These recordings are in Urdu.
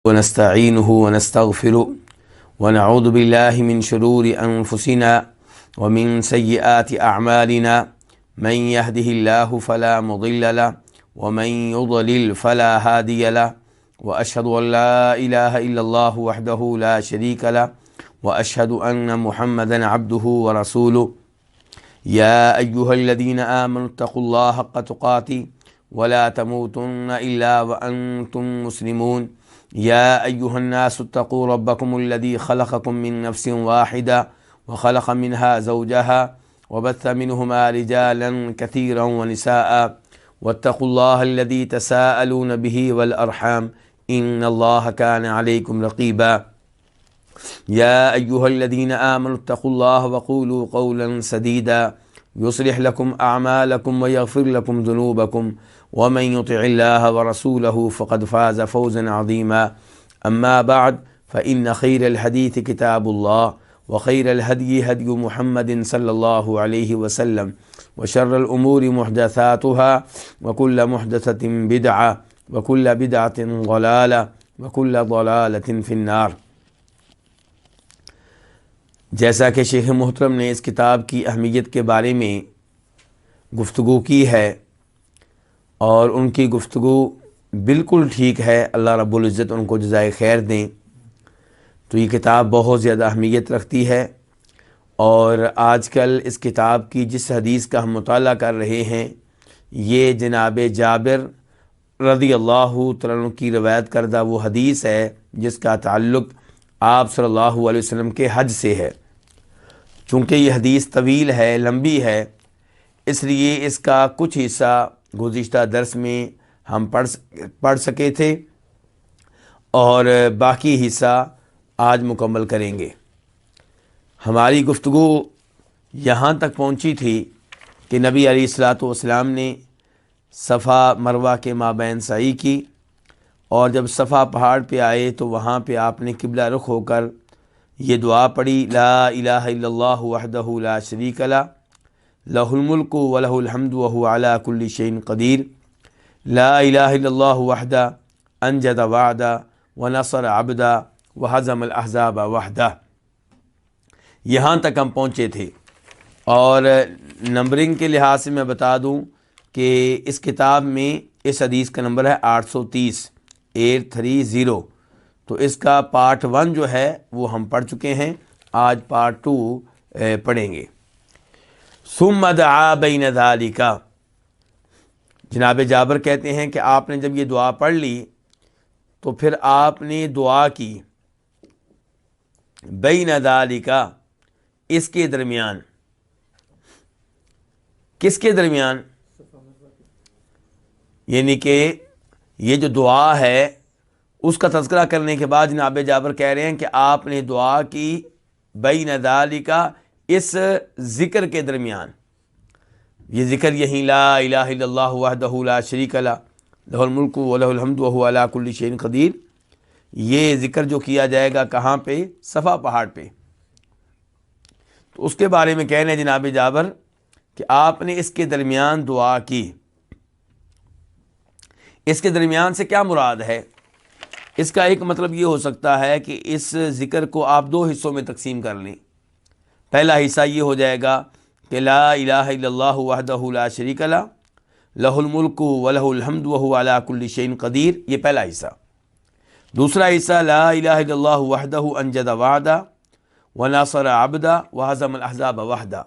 ونستعينه ونستغفره ونعوذ بالله من شرور أنفسنا ومن سيئات أعمالنا من يهده الله فلا مضل له ومن يضلل فلا هادي له وأشهد أن لا إله إلا الله وحده لا شريك له وأشهد أن محمدا عبده ورسوله يا أيها الذين آمنوا اتقوا الله حق تقاته ولا تموتن إلا وأنتم مسلمون يا أيها الناس اتقوا ربكم الذي خلقكم من نفس واحدة وخلق منها زوجها وبث منهما رجالا كثيرا ونساء واتقوا الله الذي تساءلون به والأرحام إن الله كان عليكم رقيبا يا أيها الذين آمنوا اتقوا الله وقولوا قولا سديدا يصلح لكم أعمالكم ويغفر لكم ذنوبكم ومن يطع الله ورسوله فقد فاز فوزا عظيما أما بعد فإن خير الحديث كتاب الله وخير الهدي هدي محمد صلى الله عليه وسلم وشر الأمور محدثاتها وكل محدثة بدعة وكل بدعة ضلالة وكل ضلالة في النار۔ جیسا کہ شیخ محترم نے اس کتاب کی اہمیت کے بارے میں گفتگو کی ہے اور ان کی گفتگو بالکل ٹھیک ہے، اللہ رب العزت ان کو جزائے خیر دیں، تو یہ کتاب بہت زیادہ اہمیت رکھتی ہے۔ اور آج کل اس کتاب کی جس حدیث کا ہم مطالعہ کر رہے ہیں یہ جناب جابر رضی اللہ تعالیٰ عنہ کی روایت کردہ وہ حدیث ہے جس کا تعلق آپ صلی اللہ علیہ وسلم کے حج سے ہے۔ چونکہ یہ حدیث طویل ہے، لمبی ہے، اس لیے اس کا کچھ حصہ گزشتہ درس میں ہم پڑھ سکے تھے اور باقی حصہ آج مکمل کریں گے۔ ہماری گفتگو یہاں تک پہنچی تھی کہ نبی علیہ الصلوۃ والسلام نے صفا مروہ کے مابین سعی کی، اور جب صفا پہاڑ پہ آئے تو وہاں پہ آپ نے قبلہ رخ ہو کر یہ دعا پڑھی، لا الہ الا اللہ وحدہ لا شریک لہ لہ الملک ولہ الحمد وہو علی کل شیء قدیر، لا الہ الا اللہ وحدہ انجز وعدہ ونصر عبدہ وہزم الاحزاب وحدہ۔ یہاں تک ہم پہنچے تھے، اور نمبرنگ کے لحاظ سے میں بتا دوں کہ اس کتاب میں اس حدیث کا نمبر ہے 830 830، تو اس کا پارٹ 1 جو ہے وہ ہم پڑھ چکے ہیں، آج پارٹ 2 پڑھیں گے۔ ثم دعا بین ذالک، جناب جابر کہتے ہیں کہ آپ نے جب یہ دعا پڑھ لی تو پھر آپ نے دعا کی بین ذالک، اس کے درمیان۔ کس کے درمیان؟ یعنی کہ یہ جو دعا ہے اس کا تذکرہ کرنے کے بعد جناب جابر کہہ رہے ہیں کہ آپ نے دعا کی بین ذالک، اس ذکر کے درمیان۔ یہ ذکر یہی لا الہ الا اللہ وحدہ لا شریک لہ لہ الملک ولہ الحمد وہو علی کل شیء قدیر، یہ ذکر جو کیا جائے گا کہاں پہ؟ صفا پہاڑ پہ۔ تو اس کے بارے میں کہہ رہے ہیں جناب جابر کہ آپ نے اس کے درمیان دعا کی۔ اس کے درمیان سے کیا مراد ہے؟ اس کا ایک مطلب یہ ہو سکتا ہے کہ اس ذکر کو آپ 2 حصوں میں تقسیم کر لیں۔ پہلا حصہ یہ ہو جائے گا کہ لا الہ الا اللہ وحدہ لا شریک لہ لہ الملک ولہ الحمد وہو علی کل شیء قدیر، یہ پہلا حصہ۔ دوسرا حصہ لا الہ الا اللہ وحدہ انجز وعدہ ونصر عبدہ وہزم الاحزاب وحدہ۔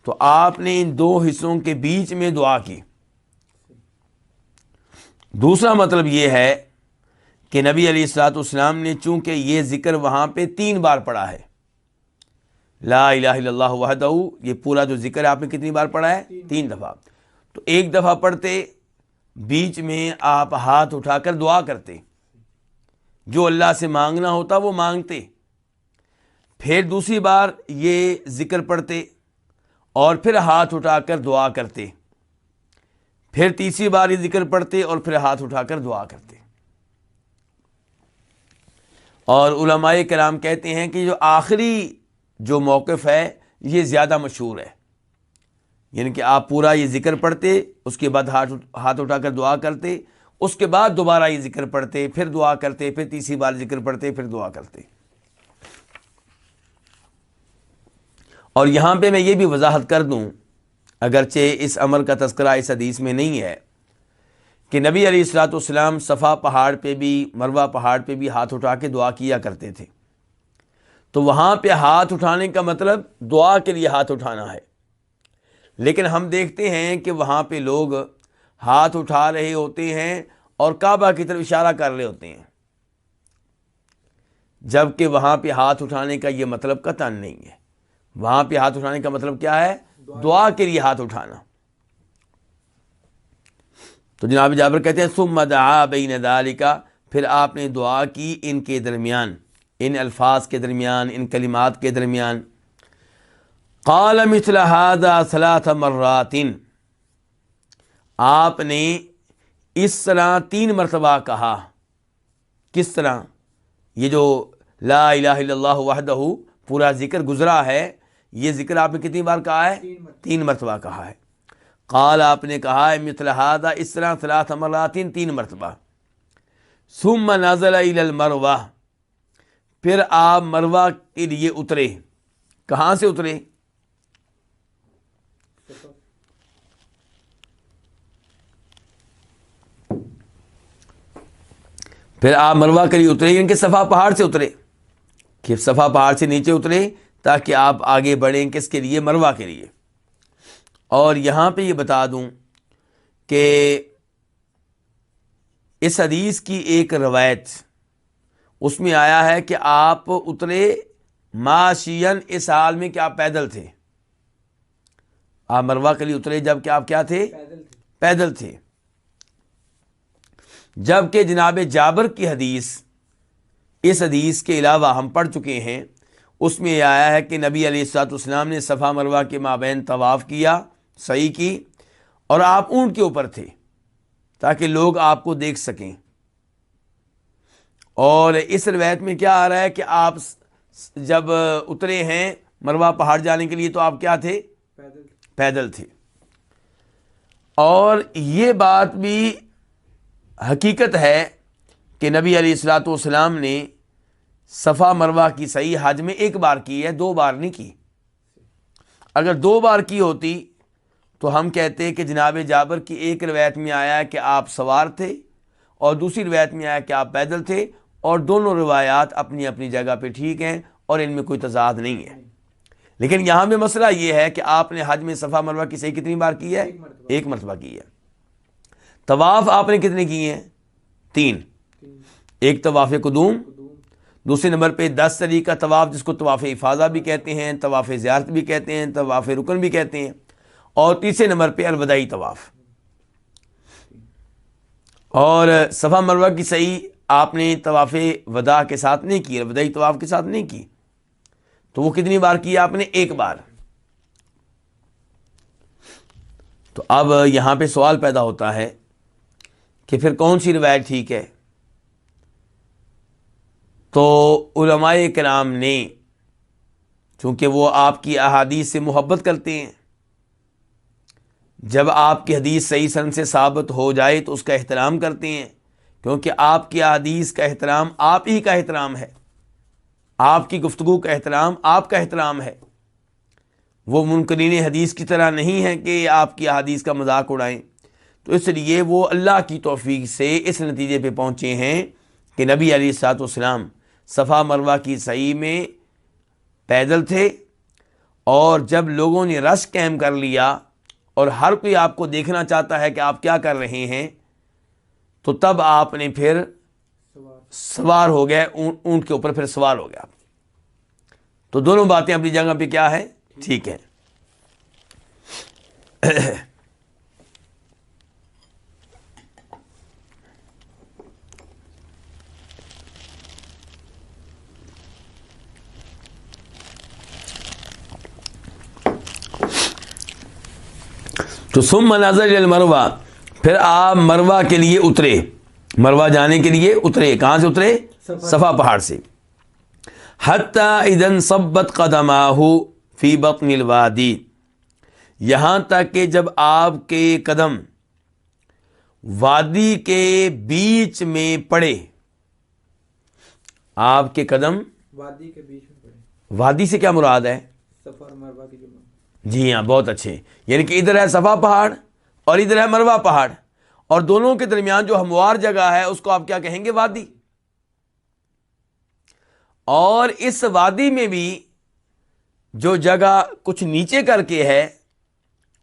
تو آپ نے ان 2 حصوں کے بیچ میں دعا کی۔ دوسرا مطلب یہ ہے کہ نبی علیہ الصلوۃ والسلام نے چونکہ یہ ذکر وہاں پہ 3 بار پڑھا ہے، لا الہ الا اللہ وحدہ، یہ پورا جو ذکر آپ نے کتنی بار پڑھا ہے؟ 3 دفعہ۔ تو ایک دفعہ پڑھتے، بیچ میں آپ ہاتھ اٹھا کر دعا کرتے، جو اللہ سے مانگنا ہوتا وہ مانگتے، پھر دوسری بار یہ ذکر پڑھتے اور پھر ہاتھ اٹھا کر دعا کرتے، پھر تیسری بار یہ ذکر پڑھتے اور پھر ہاتھ اٹھا کر دعا کرتے۔ اور علماء کرام کہتے ہیں کہ جو آخری جو موقف ہے یہ زیادہ مشہور ہے، یعنی کہ آپ پورا یہ ذکر پڑھتے، اس کے بعد ہاتھ اٹھا کر دعا کرتے، اس کے بعد دوبارہ یہ ذکر پڑھتے، پھر دعا کرتے، پھر تیسری بار ذکر پڑھتے، پھر دعا کرتے۔ اور یہاں پہ میں یہ بھی وضاحت کر دوں، اگرچہ اس امر کا تذکرہ اس حدیث میں نہیں ہے، کہ نبی علیہ الصلوۃ والسلام صفا پہاڑ پہ بھی، مروہ پہاڑ پہ بھی ہاتھ اٹھا کے دعا کیا کرتے تھے۔ تو وہاں پہ ہاتھ اٹھانے کا مطلب دعا کے لیے ہاتھ اٹھانا ہے، لیکن ہم دیکھتے ہیں کہ وہاں پہ لوگ ہاتھ اٹھا رہے ہوتے ہیں اور کعبہ کی طرف اشارہ کر رہے ہوتے ہیں، جبکہ وہاں پہ ہاتھ اٹھانے کا یہ مطلب قطعاً نہیں ہے۔ وہاں پہ ہاتھ اٹھانے کا مطلب کیا ہے؟ دعا کے لیے ہاتھ اٹھانا۔ تو جناب جابر کہتے ہیں ثم دعا بین ذالک، پھر آپ نے دعا کی ان کے درمیان، ان الفاظ کے درمیان، ان کلمات کے درمیان۔ قال مثل هذا 3 مرات، آپ نے اس طرح 3 مرتبہ کہا۔ کس طرح؟ یہ جو لا الہ الا اللہ وحدہ پورا ذکر گزرا ہے، یہ ذکر آپ نے کتنی بار کہا ہے؟ 3 مرتبہ کہا ہے۔ قال آپ نے کہا ہے مثل هذا، اس طرح 3 مرات، 3 مرتبہ۔ ثم نزل الى المروہ، پھر آپ مروہ کے لیے اترے۔ کہاں سے اترے؟ پھر آپ مروہ کے لیے اترے، یعنی کہ صفا پہاڑ سے اترے، کہ صفا پہاڑ سے نیچے اترے تاکہ آپ آگے بڑھیں کس کے لیے؟ مروہ کے لیے۔ اور یہاں پہ یہ بتا دوں کہ اس حدیث کی ایک روایت، اس میں آیا ہے کہ آپ اترے ماشین، اس حال میں کہ آپ پیدل تھے۔ آپ مروہ کے لیے اترے جب کہ آپ کیا تھے؟ پیدل تھے۔ جبکہ جناب جابر کی حدیث، اس حدیث کے علاوہ ہم پڑھ چکے ہیں، اس میں یہ آیا ہے کہ نبی علیہ الصلوۃ والسلام نے صفا مروہ کے مابین طواف کیا، سعی کی، اور آپ اونٹ کے اوپر تھے تاکہ لوگ آپ کو دیکھ سکیں۔ اور اس روایت میں کیا آ رہا ہے کہ آپ جب اترے ہیں مروہ پہاڑ جانے کے لیے تو آپ کیا تھے؟ پیدل تھے۔ اور یہ بات بھی حقیقت ہے کہ نبی علیہ الصلوۃ والسلام نے صفا مروہ کی سعی حج میں 1 بار کی ہے، 2 بار نہیں کی۔ اگر 2 بار کی ہوتی تو ہم کہتے کہ جناب جابر کی ایک روایت میں آیا ہے کہ آپ سوار تھے اور دوسری روایت میں آیا کہ آپ پیدل تھے، اور دونوں روایات اپنی اپنی جگہ پہ ٹھیک ہیں اور ان میں کوئی تضاد نہیں ہے۔ لیکن یہاں میں مسئلہ یہ ہے کہ آپ نے حج میں صفا مروہ کی سعی کتنی بار کی ہے؟ 1 مرتبہ کی ہے۔ طواف آپ نے کتنے کیے ہیں؟ 3۔ ایک طواف قدوم، دوسرے نمبر پہ 10 طریق کا طواف جس کو طواف افاضہ بھی کہتے ہیں، طواف زیارت بھی کہتے ہیں، طواف رکن بھی کہتے ہیں، اور تیسرے نمبر پہ الوداعی طواف۔ اور صفا مروہ کی سعی آپ نے طواف وداع کے ساتھ نہیں کی، الوداعی طواف کے ساتھ نہیں کی، تو وہ کتنی بار کی آپ نے؟ 1 بار۔ تو اب یہاں پہ سوال پیدا ہوتا ہے کہ پھر کون سی روایت ٹھیک ہے؟ تو علماء کرام نے، چونکہ وہ آپ کی احادیث سے محبت کرتے ہیں، جب آپ کی حدیث صحیح سند سے ثابت ہو جائے تو اس کا احترام کرتے ہیں، کیونکہ آپ کی احادیث کا احترام آپ ہی کا احترام ہے، آپ کی گفتگو کا احترام آپ کا احترام ہے۔ وہ منکرین حدیث کی طرح نہیں ہے کہ آپ کی احادیث کا مذاق اڑائیں۔ تو اس لیے وہ اللہ کی توفیق سے اس نتیجے پہ پہنچے ہیں کہ نبی علیہ الصلوۃ والسلام صفا مروہ کی سعی میں پیدل تھے، اور جب لوگوں نے رش قائم کر لیا اور ہر کوئی آپ کو دیکھنا چاہتا ہے کہ آپ کیا کر رہے ہیں، تو تب آپ نے پھر سوار ہو گئے، اونٹ کے اوپر پھر سوار ہو گیا۔ تو دونوں باتیں اپنی جگہ پہ کیا ہے؟ ٹھیک ہے۔ تو ثم نزل الی المروہ، پھر آپ مروہ کے لیے اترے، مروہ جانے کے لیے اترے۔ کہاں سے اترے؟ صفا پہاڑ سے۔ حتی اذا انصبت قدماہ فی بطن الوادی، یہاں تک کہ جب آپ کے قدم وادی کے بیچ میں پڑے، آپ کے قدم وادی کے بیچ میں پڑے، وادی سے کیا مراد ہے؟ صفا اور مروہ کی جو جی ہاں، بہت اچھے، یعنی کہ ادھر ہے صفا پہاڑ اور ادھر ہے مروہ پہاڑ، اور دونوں کے درمیان جو ہموار جگہ ہے اس کو آپ کیا کہیں گے؟ وادی۔ اور اس وادی میں بھی جو جگہ کچھ نیچے کر کے ہے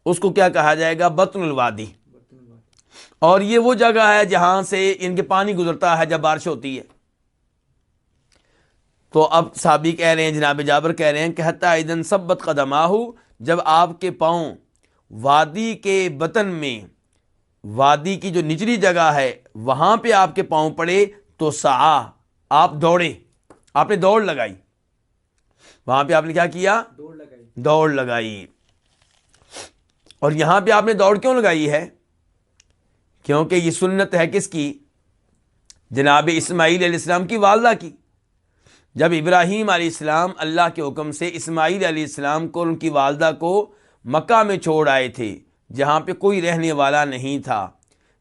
اس کو کیا کہا جائے گا؟ بطن الوادی۔ برتن وادی، اور یہ وہ جگہ ہے جہاں سے ان کے پانی گزرتا ہے جب بارش ہوتی ہے۔ تو اب صحابی کہہ رہے ہیں، جناب جابر کہہ رہے ہیں کہ حتی اذن ثبت قدماہ، جب آپ کے پاؤں وادی کے بطن میں، وادی کی جو نچلی جگہ ہے وہاں پہ آپ کے پاؤں پڑے تو سعا، آپ دوڑے، آپ نے دوڑ لگائی، وہاں پہ آپ نے کیا کیا؟ دوڑ لگائی۔ دوڑ لگائی۔ اور یہاں پہ آپ نے دوڑ کیوں لگائی ہے؟ کیونکہ یہ سنت ہے کس کی؟ جناب اسماعیل علیہ السلام کی والدہ کی۔ جب ابراہیم علیہ السلام اللہ کے حکم سے اسماعیل علیہ السلام کو، ان کی والدہ کو مکہ میں چھوڑ آئے تھے، جہاں پہ کوئی رہنے والا نہیں تھا،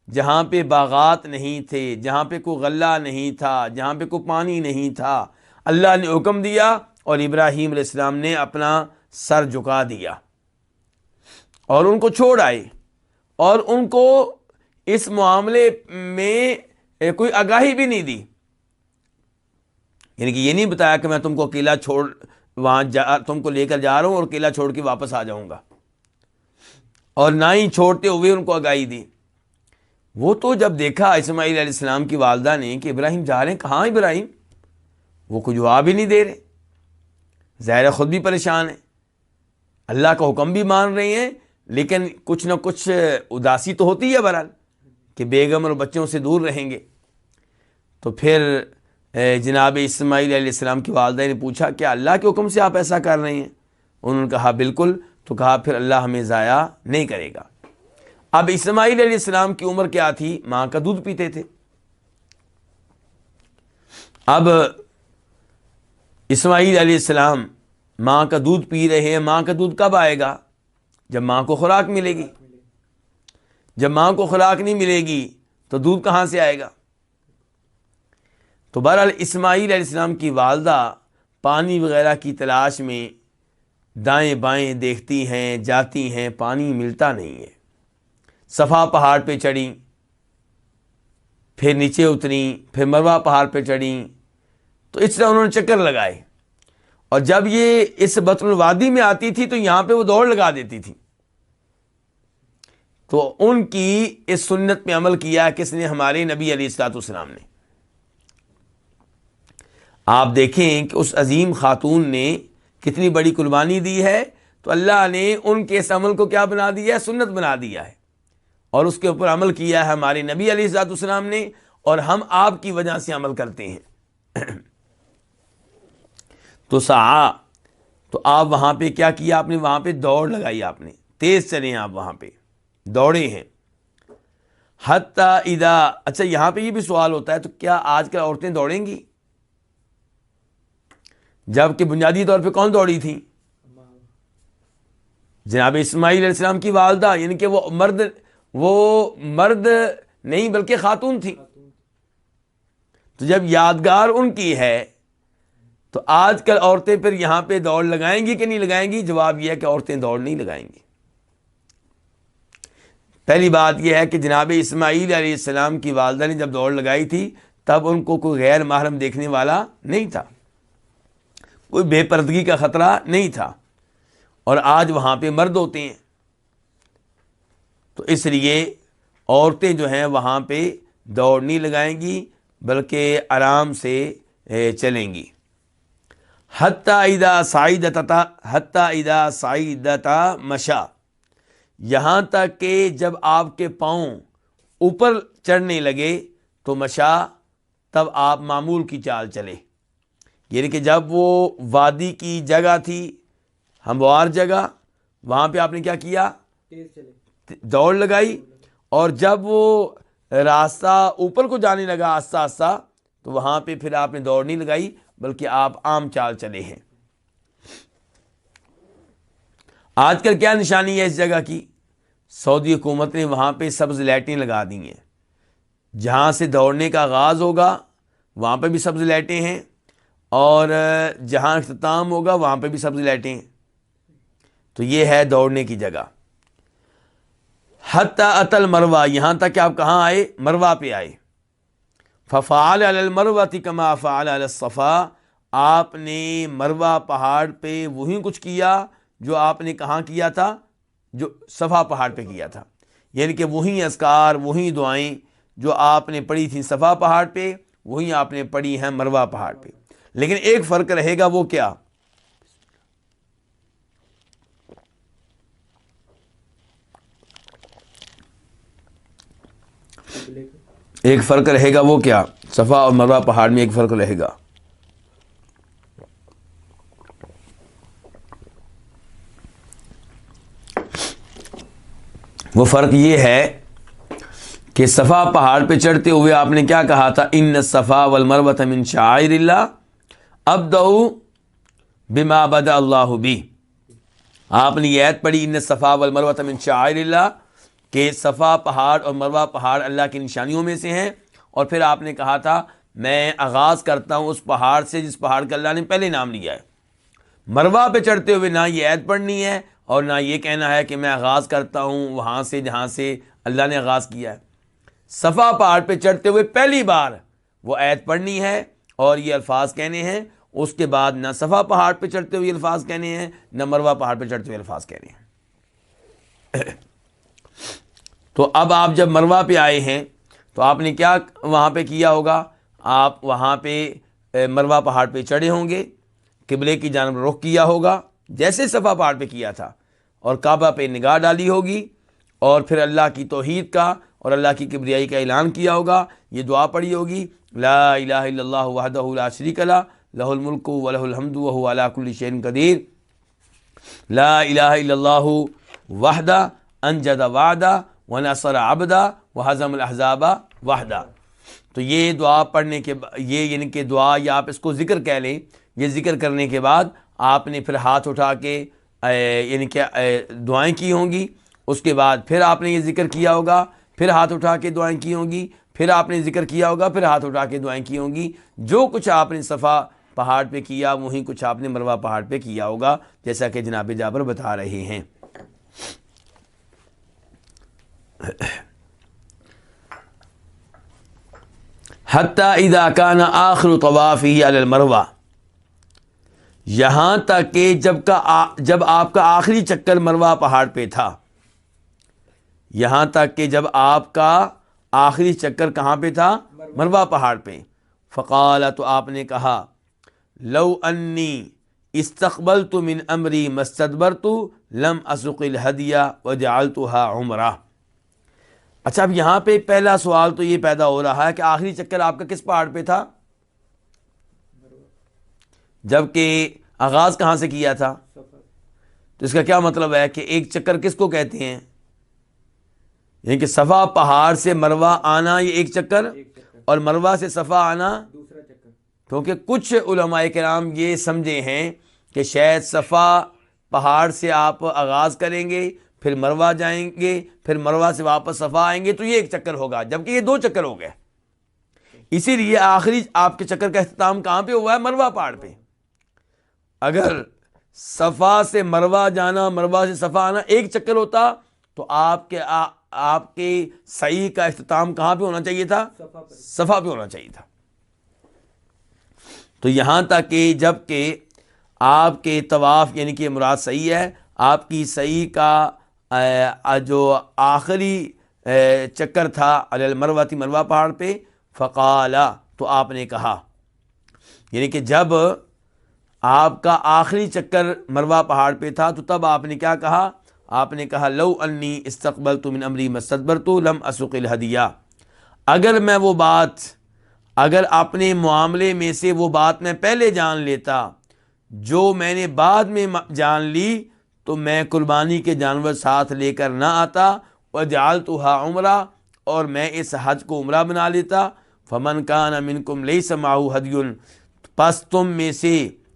جہاں پہ باغات نہیں تھے، جہاں پہ کوئی غلہ نہیں تھا، جہاں پہ کوئی پانی نہیں تھا، اللہ نے حکم دیا اور ابراہیم علیہ السلام نے اپنا سر جھکا دیا اور ان کو چھوڑ آئے، اور ان کو اس معاملے میں کوئی آگاہی بھی نہیں دی، یعنی کہ یہ نہیں بتایا کہ میں تم کو اکیلا چھوڑ وہاں تم کو لے کر جا رہا ہوں اور اکیلا چھوڑ کے واپس آ جاؤں گا، اور نہ ہی چھوڑتے ہوئے ان کو آگاہی دی۔ وہ تو جب دیکھا اسماعیل علیہ السلام کی والدہ نے کہ ابراہیم جا رہے ہیں، کہاں ابراہیم؟ وہ کوئی جواب ہی نہیں دے رہے، ظاہر خود بھی پریشان ہے، اللہ کا حکم بھی مان رہے ہیں، لیکن کچھ نہ کچھ اداسی تو ہوتی ہے بہرحال کہ بیگم اور بچوں سے دور رہیں گے۔ تو پھر جناب اسماعیل علیہ السلام کی والدہ نے پوچھا کہ اللہ کے حکم سے آپ ایسا کر رہے ہیں؟ انہوں نے کہا بالکل۔ تو کہا پھر اللہ ہمیں ضائع نہیں کرے گا۔ اب اسماعیل علیہ السلام کی عمر کیا تھی؟ ماں کا دودھ پیتے تھے۔ اب اسماعیل علیہ السلام ماں کا دودھ پی رہے ہیں، ماں کا دودھ کب آئے گا؟ جب ماں کو خوراک ملے گی۔ جب ماں کو خوراک نہیں ملے گی تو دودھ کہاں سے آئے گا؟ تو بہرحال اسماعیل علیہ السلام کی والدہ پانی وغیرہ کی تلاش میں دائیں بائیں دیکھتی ہیں، جاتی ہیں، پانی ملتا نہیں ہے۔ صفا پہاڑ پہ چڑھیں، پھر نیچے اتریں، پھر مروہ پہاڑ پہ چڑھیں، تو اس طرح انہوں نے چکر لگائے، اور جب یہ اس بطن الوادی میں آتی تھی تو یہاں پہ وہ دوڑ لگا دیتی تھی۔ تو ان کی اس سنت پہ عمل کیا کس نے؟ ہمارے نبی علیہ الصلوۃ والسلام نے۔ آپ دیکھیں کہ اس عظیم خاتون نے کتنی بڑی قربانی دی ہے، تو اللہ نے ان کے اس عمل کو کیا بنا دیا ہے؟ سنت بنا دیا ہے، اور اس کے اوپر عمل کیا ہے ہمارے نبی علیہ الصلوۃ والسلام نے، اور ہم آپ کی وجہ سے عمل کرتے ہیں۔ تو سعا، تو آپ وہاں پہ کیا کیا؟ آپ نے وہاں پہ دوڑ لگائی، آپ نے تیز چلے ہیں، آپ وہاں پہ دوڑے ہیں۔ حتی اذا، اچھا یہاں پہ یہ بھی سوال ہوتا ہے، تو کیا آج کل عورتیں دوڑیں گی؟ جبکہ بنیادی طور پہ کون دوڑی تھی؟ جناب اسماعیل علیہ السلام کی والدہ، یعنی کہ وہ مرد نہیں بلکہ خاتون تھی۔ تو جب یادگار ان کی ہے تو آج کل عورتیں پھر یہاں پہ دوڑ لگائیں گی کہ نہیں لگائیں گی؟ جواب یہ ہے کہ عورتیں دوڑ نہیں لگائیں گی۔ پہلی بات یہ ہے کہ جناب اسماعیل علیہ السلام کی والدہ نے جب دوڑ لگائی تھی تب ان کو کوئی غیر محرم دیکھنے والا نہیں تھا، کوئی بے پردگی کا خطرہ نہیں تھا، اور آج وہاں پہ مرد ہوتے ہیں، تو اس لیے عورتیں جو ہیں وہاں پہ دوڑ نہیں لگائیں گی بلکہ آرام سے چلیں گی۔ حتی اذا صعدتا مشا، یہاں تک کہ جب آپ کے پاؤں اوپر چڑھنے لگے تو مشا، تب آپ معمول کی چال چلے، یعنی کہ جب وہ وادی کی جگہ تھی، ہموار جگہ، وہاں پہ آپ نے کیا کیا؟ تیز چلے، دوڑ لگائی، اور جب وہ راستہ اوپر کو جانے لگا آہستہ آہستہ تو وہاں پہ پھر آپ نے دوڑ نہیں لگائی بلکہ آپ عام چال چلے ہیں۔ آج کل کیا نشانی ہے اس جگہ کی؟ سعودی حکومت نے وہاں پہ سبز لائٹیں لگا دی ہیں، جہاں سے دوڑنے کا آغاز ہوگا وہاں پہ بھی سبز لائٹیں ہیں، اور جہاں اختتام ہوگا وہاں پہ بھی سبز لائٹیں ہیں۔ تو یہ ہے دوڑنے کی جگہ۔ حتی اتل مروہ، یہاں تک کہ آپ کہاں آئے؟ مروہ پہ آئے۔ ففعل علی المروۃ کما فعل علی الصفا، آپ نے مروہ پہاڑ پہ وہی کچھ کیا جو آپ نے کہاں کیا تھا؟ جو صفا پہاڑ پہ کیا تھا، یعنی کہ وہی اذکار، وہی دعائیں جو آپ نے پڑھی تھیں صفا پہاڑ پہ، وہی آپ نے پڑھی ہیں مروہ پہاڑ پہ۔ لیکن ایک فرق رہے گا، وہ کیا؟ قبلے کا ایک فرق رہے گا، وہ کیا؟ صفا اور مروہ پہاڑ میں ایک فرق رہے گا۔ وہ فرق یہ ہے کہ صفا پہاڑ پہ چڑھتے ہوئے آپ نے کیا کہا تھا؟ ان الصفا والمروۃ من شعائر اللہ ابدؤ بما بدأ اللہ بی۔ آپ نے یہ آیت پڑھی ان الصفا والمروۃ من شعائر اللہ، کہ صفا پہاڑ اور مروہ پہاڑ اللہ کی نشانیوں میں سے ہیں، اور پھر آپ نے کہا تھا میں آغاز کرتا ہوں اس پہاڑ سے جس پہاڑ کا اللہ نے پہلے نام لیا ہے۔ مروہ پہ چڑھتے ہوئے نہ یہ آیت پڑھنی ہے اور نہ یہ کہنا ہے کہ میں آغاز کرتا ہوں وہاں سے جہاں سے اللہ نے آغاز کیا ہے۔ صفا پہاڑ پہ چڑھتے ہوئے پہلی بار وہ آیت پڑھنی ہے اور یہ الفاظ کہنے ہیں، اس کے بعد نہ صفا پہاڑ پہ چڑھتے ہوئے الفاظ کہنے ہیں، نہ مروہ پہاڑ پہ چڑھتے ہوئے الفاظ کہنے ہیں۔ تو اب آپ جب مروہ پہ آئے ہیں تو آپ نے کیا وہاں پہ کیا ہوگا؟ آپ وہاں پہ مروہ پہاڑ پہ چڑھے ہوں گے، قبلے کی جانب رخ کیا ہوگا جیسے صفا پہاڑ پہ کیا تھا، اور کعبہ پہ نگاہ ڈالی ہوگی، اور پھر اللہ کی توحید کا اور اللہ کی کبریائی کا اعلان کیا ہوگا، یہ دعا پڑھی ہوگی لا الہ الا اللہ وحدہ لا شریک لہ لہ الملک ولہ الحمد وہو علی کل شیء قدیر، لا الہ الا اللہ وحدہ انجز وعدہ ونصر عبدہ وہزم الاحزاب وحدہ۔ تو یہ دعا پڑھنے کے یہ یعنی کہ دعا، یا آپ اس کو ذکر کہہ لیں، یہ ذکر کرنے کے بعد آپ نے پھر ہاتھ اٹھا کے یعنی کہ دعائیں کی ہوں گی، اس کے بعد پھر آپ نے یہ ذکر کیا ہوگا، پھر ہاتھ اٹھا کے دعائیں کی ہوں گی، پھر آپ نے ذکر کیا ہوگا، پھر ہاتھ اٹھا کے دعائیں کی ہوں گی۔ جو کچھ آپ نے صفا پہاڑ پہ کیا وہی کچھ آپ نے مروہ پہاڑ پہ کیا ہوگا، جیسا کہ جناب جابر بتا رہے ہیں۔ حتی اذا کان آخر طوافہ علی المروہ، یہاں تک کہ جب آپ کا آخری چکر مروہ پہاڑ پہ تھا، یہاں تک کہ جب آپ کا آخری چکر کہاں پہ تھا؟ مروہ پہاڑ پہ۔ فقال، تو آپ نے کہا لو انی استقبلت من امری ما استدبرت لم اسق الہدی وجعلتها عمرہ۔ اچھا، اب یہاں پہ پہلا سوال تو یہ پیدا ہو رہا ہے کہ آخری چکر آپ کا کس پہاڑ پہ تھا؟ جبکہ آغاز کہاں سے کیا تھا؟ سفر تو اس کا کیا مطلب ہے کہ ایک چکر کس کو کہتے ہیں؟ یعنی کہ صفا پہاڑ سے مروہ آنا یہ ایک چکر، ایک چکر، اور مروہ سے صفا آنا دوسرا چکر۔ کیونکہ کچھ علماء کرام یہ سمجھے ہیں کہ شاید صفا پہاڑ سے آپ آغاز کریں گے، پھر مروہ جائیں گے، پھر مروہ سے واپس صفا آئیں گے، تو یہ ایک چکر ہوگا، جبکہ یہ دو چکر ہو گئے۔ اسی لیے آخری آپ کے چکر کا اختتام کہاں پہ ہوا ہے؟ مروہ پہاڑ پہ۔ اگر صفا سے مروہ جانا، مروہ سے صفا آنا ایک چکر ہوتا تو آپ کے سعی کا اختتام کہاں پہ ہونا چاہیے تھا؟ صفا پر۔ صفا پہ ہونا چاہیے تھا۔ تو یہاں تک کہ جب کہ آپ کے طواف یعنی کہ مراد صحیح ہے، آپ کی صحیح کا جو آخری چکر تھا علی المروۃ مروہ پہاڑ پہ، فقالا، تو آپ نے کہا، یعنی کہ جب آپ کا آخری چکر مروہ پہاڑ پہ تھا تو تب آپ نے کیا کہا؟ آپ نے کہا لو انی استقبلت من امری ما استدبرت لم اسق الہدیہ، اگر اپنے معاملے میں سے وہ بات میں پہلے جان لیتا جو میں نے بعد میں جان لی تو میں قربانی کے جانور ساتھ لے کر نہ آتا، وجعلتها عمرہ، اور میں اس حج کو عمرہ بنا لیتا۔ فمن کان منکم لیس معہ ہدی، پس تم میں سے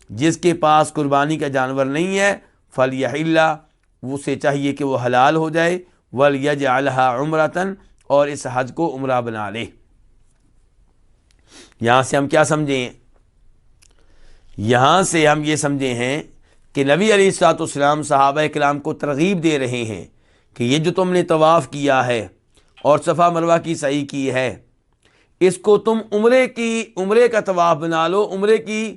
جس کے پاس قربانی کا جانور نہیں ہے، فلیحل، اسے چاہیے کہ وہ حلال ہو جائے، ولیجعلها عمرۃ، اور اس حج کو عمرہ بنا لے۔ یہاں سے ہم کیا سمجھیں؟ یہاں سے ہم یہ سمجھے ہیں کہ نبی علیہ الصلوۃ والسلام صحابہ کرام کو ترغیب دے رہے ہیں کہ یہ جو تم نے طواف کیا ہے اور صفا مروہ کی سعی کی ہے، اس کو تم عمرے کا طواف بنا لو، عمرے کی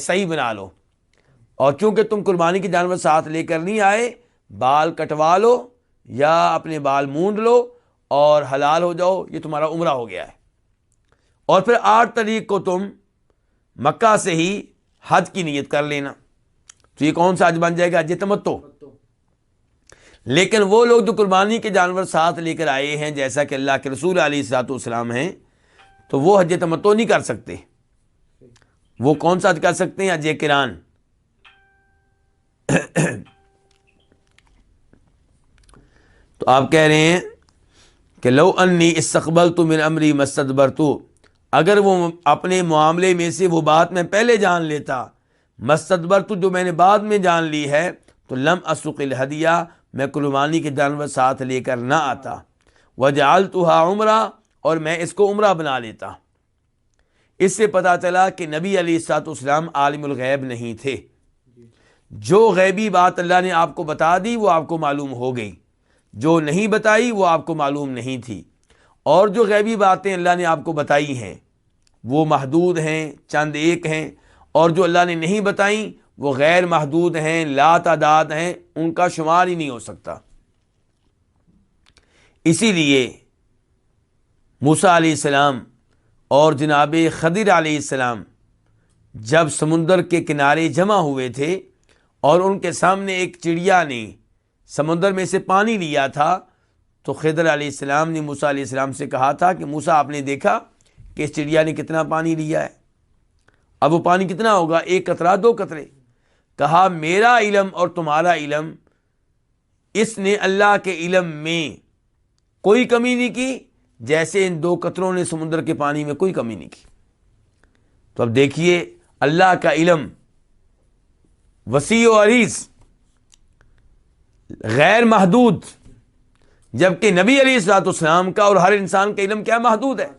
سعی بنا لو، اور کیونکہ تم قربانی کی جانور ساتھ لے کر نہیں آئے، بال کٹوا لو یا اپنے بال مونڈ لو اور حلال ہو جاؤ، یہ تمہارا عمرہ ہو گیا ہے۔ اور پھر 8 تاریخ کو تم مکہ سے ہی حج کی نیت کر لینا۔ تو یہ کون سا حج بن جائے گا؟ حج تمتع۔ لیکن وہ لوگ جو قربانی کے جانور ساتھ لے کر آئے ہیں، جیسا کہ اللہ کے رسول علیہ الصلوۃ والسلام ہیں، تو وہ حج تمتع نہیں کر سکتے۔ وہ کون سا حج کر سکتے ہیں؟ حج قران۔ تو آپ کہہ رہے ہیں کہ لو انی استقبلت من امری ما استدبرت، اگر وہ اپنے معاملے میں سے وہ بات میں پہلے جان لیتا، مستدبرت جو میں نے بعد میں جان لی ہے، تو لم اسق الہدیہ، میں قربانی کے جانور ساتھ لے کر نہ آتا، وجعلتها عمرہ، اور میں اس کو عمرہ بنا لیتا۔ اس سے پتہ چلا کہ نبی علیہ الصلوۃ والسلام عالم الغیب نہیں تھے۔ جو غیبی بات اللہ نے آپ کو بتا دی وہ آپ کو معلوم ہو گئی، جو نہیں بتائی وہ آپ کو معلوم نہیں تھی۔ اور جو غیبی باتیں اللہ نے آپ کو بتائی ہیں وہ محدود ہیں، چند ایک ہیں، اور جو اللہ نے نہیں بتائیں وہ غیر محدود ہیں، لا تعداد ہیں، ان کا شمار ہی نہیں ہو سکتا۔ اسی لیے موسیٰ علیہ السلام اور جناب خضر علیہ السلام جب سمندر کے کنارے جمع ہوئے تھے اور ان کے سامنے ایک چڑیا نے سمندر میں سے پانی لیا تھا، تو خضر علیہ السلام نے موسیٰ علیہ السلام سے کہا تھا کہ موسیٰ، آپ نے دیکھا کہ اس چڑیا نے کتنا پانی لیا ہے؟ اب وہ پانی کتنا ہوگا؟ 1 قطرہ 2 قطرے؟ کہا میرا علم اور تمہارا علم، اس نے اللہ کے علم میں کوئی کمی نہیں کی، جیسے ان 2 قطروں نے سمندر کے پانی میں کوئی کمی نہیں کی۔ تو اب دیکھیے اللہ کا علم وسیع و عریض، غیر محدود، جبکہ نبی علیہ الصلوۃ والسلام کا اور ہر انسان کا علم کیا محدود ہے۔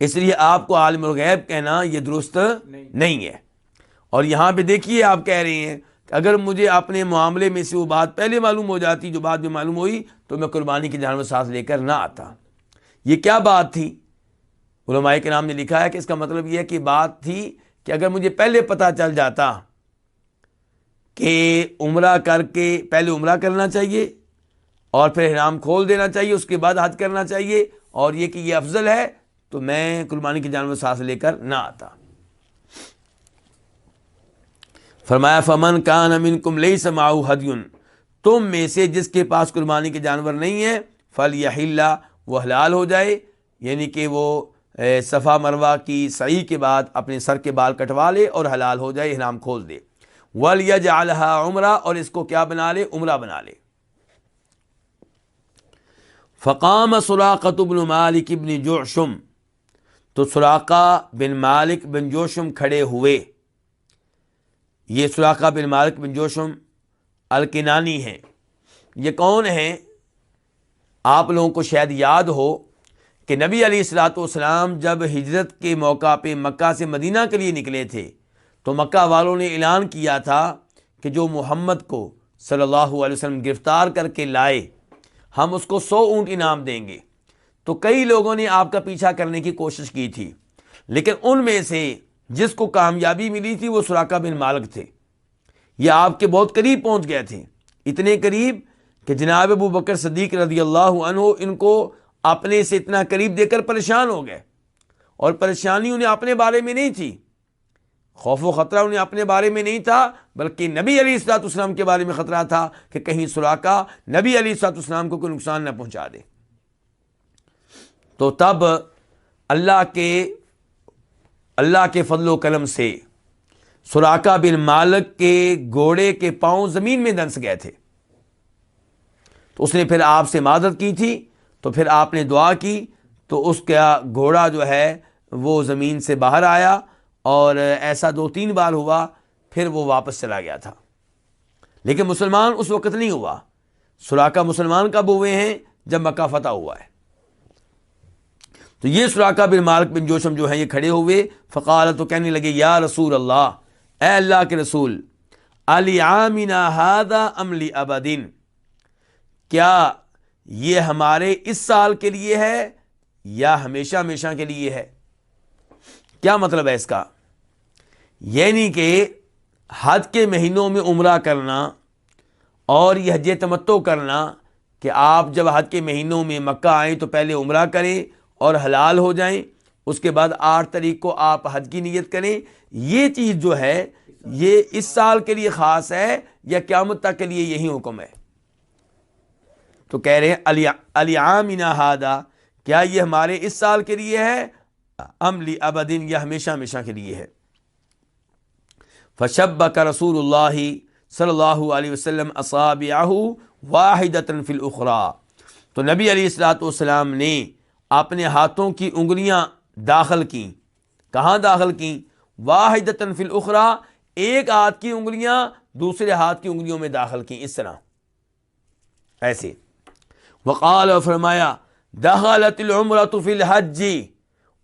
اس لیے آپ کو عالم الغیب کہنا یہ درست نہیں ہے۔ اور یہاں پہ دیکھیے آپ کہہ رہے ہیں کہ اگر مجھے اپنے معاملے میں سے وہ بات پہلے معلوم ہو جاتی جو بعد میں معلوم ہوئی، تو میں قربانی کے جانور ساتھ لے کر نہ آتا۔ یہ کیا بات تھی؟ علماء کرام نے لکھا ہے کہ اس کا مطلب یہ ہے کہ بات تھی کہ اگر مجھے پہلے پتہ چل جاتا کہ عمرہ کر کے پہلے عمرہ کرنا چاہیے اور پھر احرام کھول دینا چاہیے، اس کے بعد حج کرنا چاہیے، اور یہ کہ یہ افضل ہے، تو میں قربانی کے جانور ساتھ لے کر نہ آتا۔ فرمایا فمن کان منکم لیس معہ ہدی، تم میں سے جس کے پاس قربانی کے جانور نہیں ہے، فلیحل، وہ حلال ہو جائے، یعنی کہ وہ صفا مروہ کی سعی کے بعد اپنے سر کے بال کٹوا لے اور حلال ہو جائے، احرام کھول دے۔ ولیجعلھا عمرہ، اور اس کو کیا بنا لے؟ عمرہ بنا لے۔ فقام سراقۃ بن مالک بن جعشم، تو سراقہ بن مالک بن جوشم کھڑے ہوئے۔ یہ سراقہ بن مالک بن جوشم الکنانی ہیں۔ یہ کون ہیں؟ آپ لوگوں کو شاید یاد ہو کہ نبی علیہ الصلوۃ والسلام جب ہجرت کے موقع پہ مکہ سے مدینہ کے لیے نکلے تھے، تو مکہ والوں نے اعلان کیا تھا کہ جو محمد کو صلی اللہ علیہ وسلم گرفتار کر کے لائے، ہم اس کو 100 اونٹ انعام دیں گے۔ تو کئی لوگوں نے آپ کا پیچھا کرنے کی کوشش کی تھی، لیکن ان میں سے جس کو کامیابی ملی تھی وہ سراقہ بن مالک تھے۔ یہ آپ کے بہت قریب پہنچ گئے تھے، اتنے قریب کہ جناب ابو بکر صدیق رضی اللہ عنہ ان کو اپنے سے اتنا قریب دے کر پریشان ہو گئے، اور پریشانی انہیں اپنے بارے میں نہیں تھی، خوف و خطرہ انہیں اپنے بارے میں نہیں تھا، بلکہ نبی علیہ الصلوۃ والسلام کے بارے میں خطرہ تھا کہ کہیں سراقہ نبی علیہ الصلوۃ والسلام کو کوئی نقصان نہ پہنچا دے۔ تو تب اللہ کے فضل و کرم سے سراقہ بن مالک کے گھوڑے کے پاؤں زمین میں دنس گئے تھے۔ تو اس نے پھر آپ سے معذرت کی تھی، تو پھر آپ نے دعا کی، تو اس کا گھوڑا جو ہے وہ زمین سے باہر آیا، اور ایسا 2-3 بار ہوا، پھر وہ واپس چلا گیا تھا۔ لیکن مسلمان اس وقت نہیں ہوا۔ سراقہ مسلمان کب ہوئے ہیں؟ جب مکہ فتح ہوا ہے۔ تو یہ سراقہ بن مالک بن جوشم جو ہیں یہ کھڑے ہوئے، فقال، تو کہنے لگے یا رسول اللہ، اے اللہ کے رسول، علی عامنا ھذا ام لابدین، کیا یہ ہمارے اس سال کے لیے ہے یا ہمیشہ ہمیشہ کے لیے ہے؟ کیا مطلب ہے اس کا؟ یعنی کہ حج کے مہینوں میں عمرہ کرنا اور یہ حج تمتع کرنا، کہ آپ جب حج کے مہینوں میں مکہ آئیں تو پہلے عمرہ کریں اور حلال ہو جائیں، اس کے بعد 8 تاریخ کو آپ حج کی نیت کریں، یہ چیز جو ہے یہ اس سال کے لیے خاص ہے یا قیامت تک کے لیے یہی حکم ہے؟ تو کہہ رہے ہیں علی عامنا ھذا، کیا یہ ہمارے اس سال کے لیے ہے، ام لابدین، یا ہمیشہ ہمیشہ کے لیے ہے؟ فشبک رسول اللہ صلی اللہ علیہ وسلم اصابعہ واحدۃ فی الاخری، تو نبی علیہ الصلوۃ والسلام نے اپنے ہاتھوں کی انگلیاں داخل کیں، کہاں داخل کیں؟ واحدۃ فی الاخری، ایک ہاتھ کی انگلیاں دوسرے ہاتھ کی انگلیوں میں داخل کیں، اس طرح ایسے۔ وقال، اور فرمایا، دخلت العمرۃ فی الحج،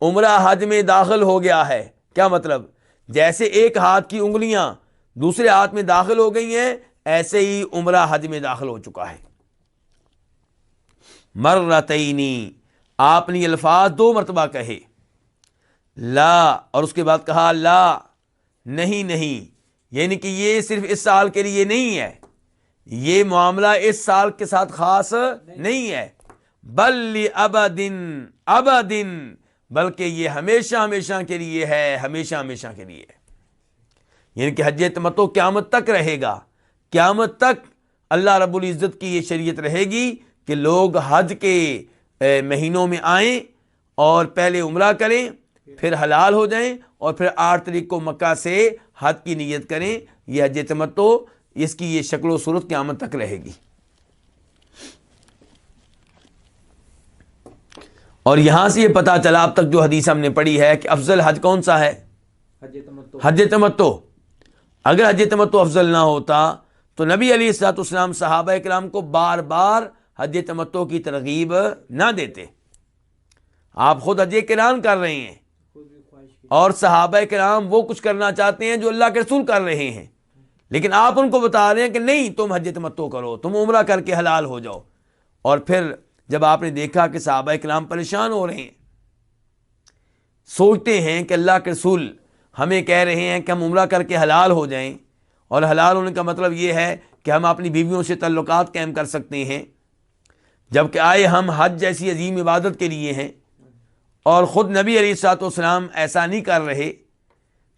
عمرہ حج میں داخل ہو گیا ہے۔ کیا مطلب؟ جیسے ایک ہاتھ کی انگلیاں دوسرے ہاتھ میں داخل ہو گئی ہیں، ایسے ہی عمرہ حج میں داخل ہو چکا ہے۔ مرتین، آپ نے یہ الفاظ 2 مرتبہ کہے، لا، اور اس کے بعد کہا لا، نہیں نہیں، یعنی کہ یہ صرف اس سال کے لیے نہیں ہے، یہ معاملہ اس سال کے ساتھ خاص نہیں ہے، بل لابدن، ابدن، بلکہ یہ ہمیشہ ہمیشہ کے لیے ہے، ہمیشہ ہمیشہ کے لیے ہے۔ یعنی کہ حج تمتع قیامت تک رہے گا، قیامت تک اللہ رب العزت کی یہ شریعت رہے گی کہ لوگ حج کے مہینوں میں آئیں اور پہلے عمرہ کریں، پھر حلال ہو جائیں، اور پھر 8 تاریخ کو مکہ سے حج کی نیت کریں۔ یہ حج تمتع، اس کی یہ شکل و صورت قیامت تک رہے گی۔ اور یہاں سے یہ پتہ چلا اب تک جو حدیث ہم نے پڑھی ہے کہ افضل حج کون سا ہے؟ حج تمتع۔ حج تمتع۔ اگر حج تمتع افضل نہ ہوتا تو نبی علیہ الصلوۃ والسلام صحابہ کرام کو بار بار حج تمتع کی ترغیب نہ دیتے۔ آپ خود حج قران کر رہے ہیں خود بھی خواہش کی۔ اور صحابہ کرام وہ کچھ کرنا چاہتے ہیں جو اللہ کے رسول کر رہے ہیں، لیکن آپ ان کو بتا رہے ہیں کہ نہیں، تم حج تمتع کرو، تم عمرہ کر کے حلال ہو جاؤ۔ اور پھر جب آپ نے دیکھا کہ صحابہ کرام پریشان ہو رہے ہیں، سوچتے ہیں کہ اللہ کے رسول ہمیں کہہ رہے ہیں کہ ہم عمرہ کر کے حلال ہو جائیں، اور حلال ہونے کا مطلب یہ ہے کہ ہم اپنی بیویوں سے تعلقات قائم کر سکتے ہیں، جبکہ آئے ہم حج جیسی عظیم عبادت کے لیے ہیں اور خود نبی علیہ الصلوۃ والسلام ایسا نہیں کر رہے۔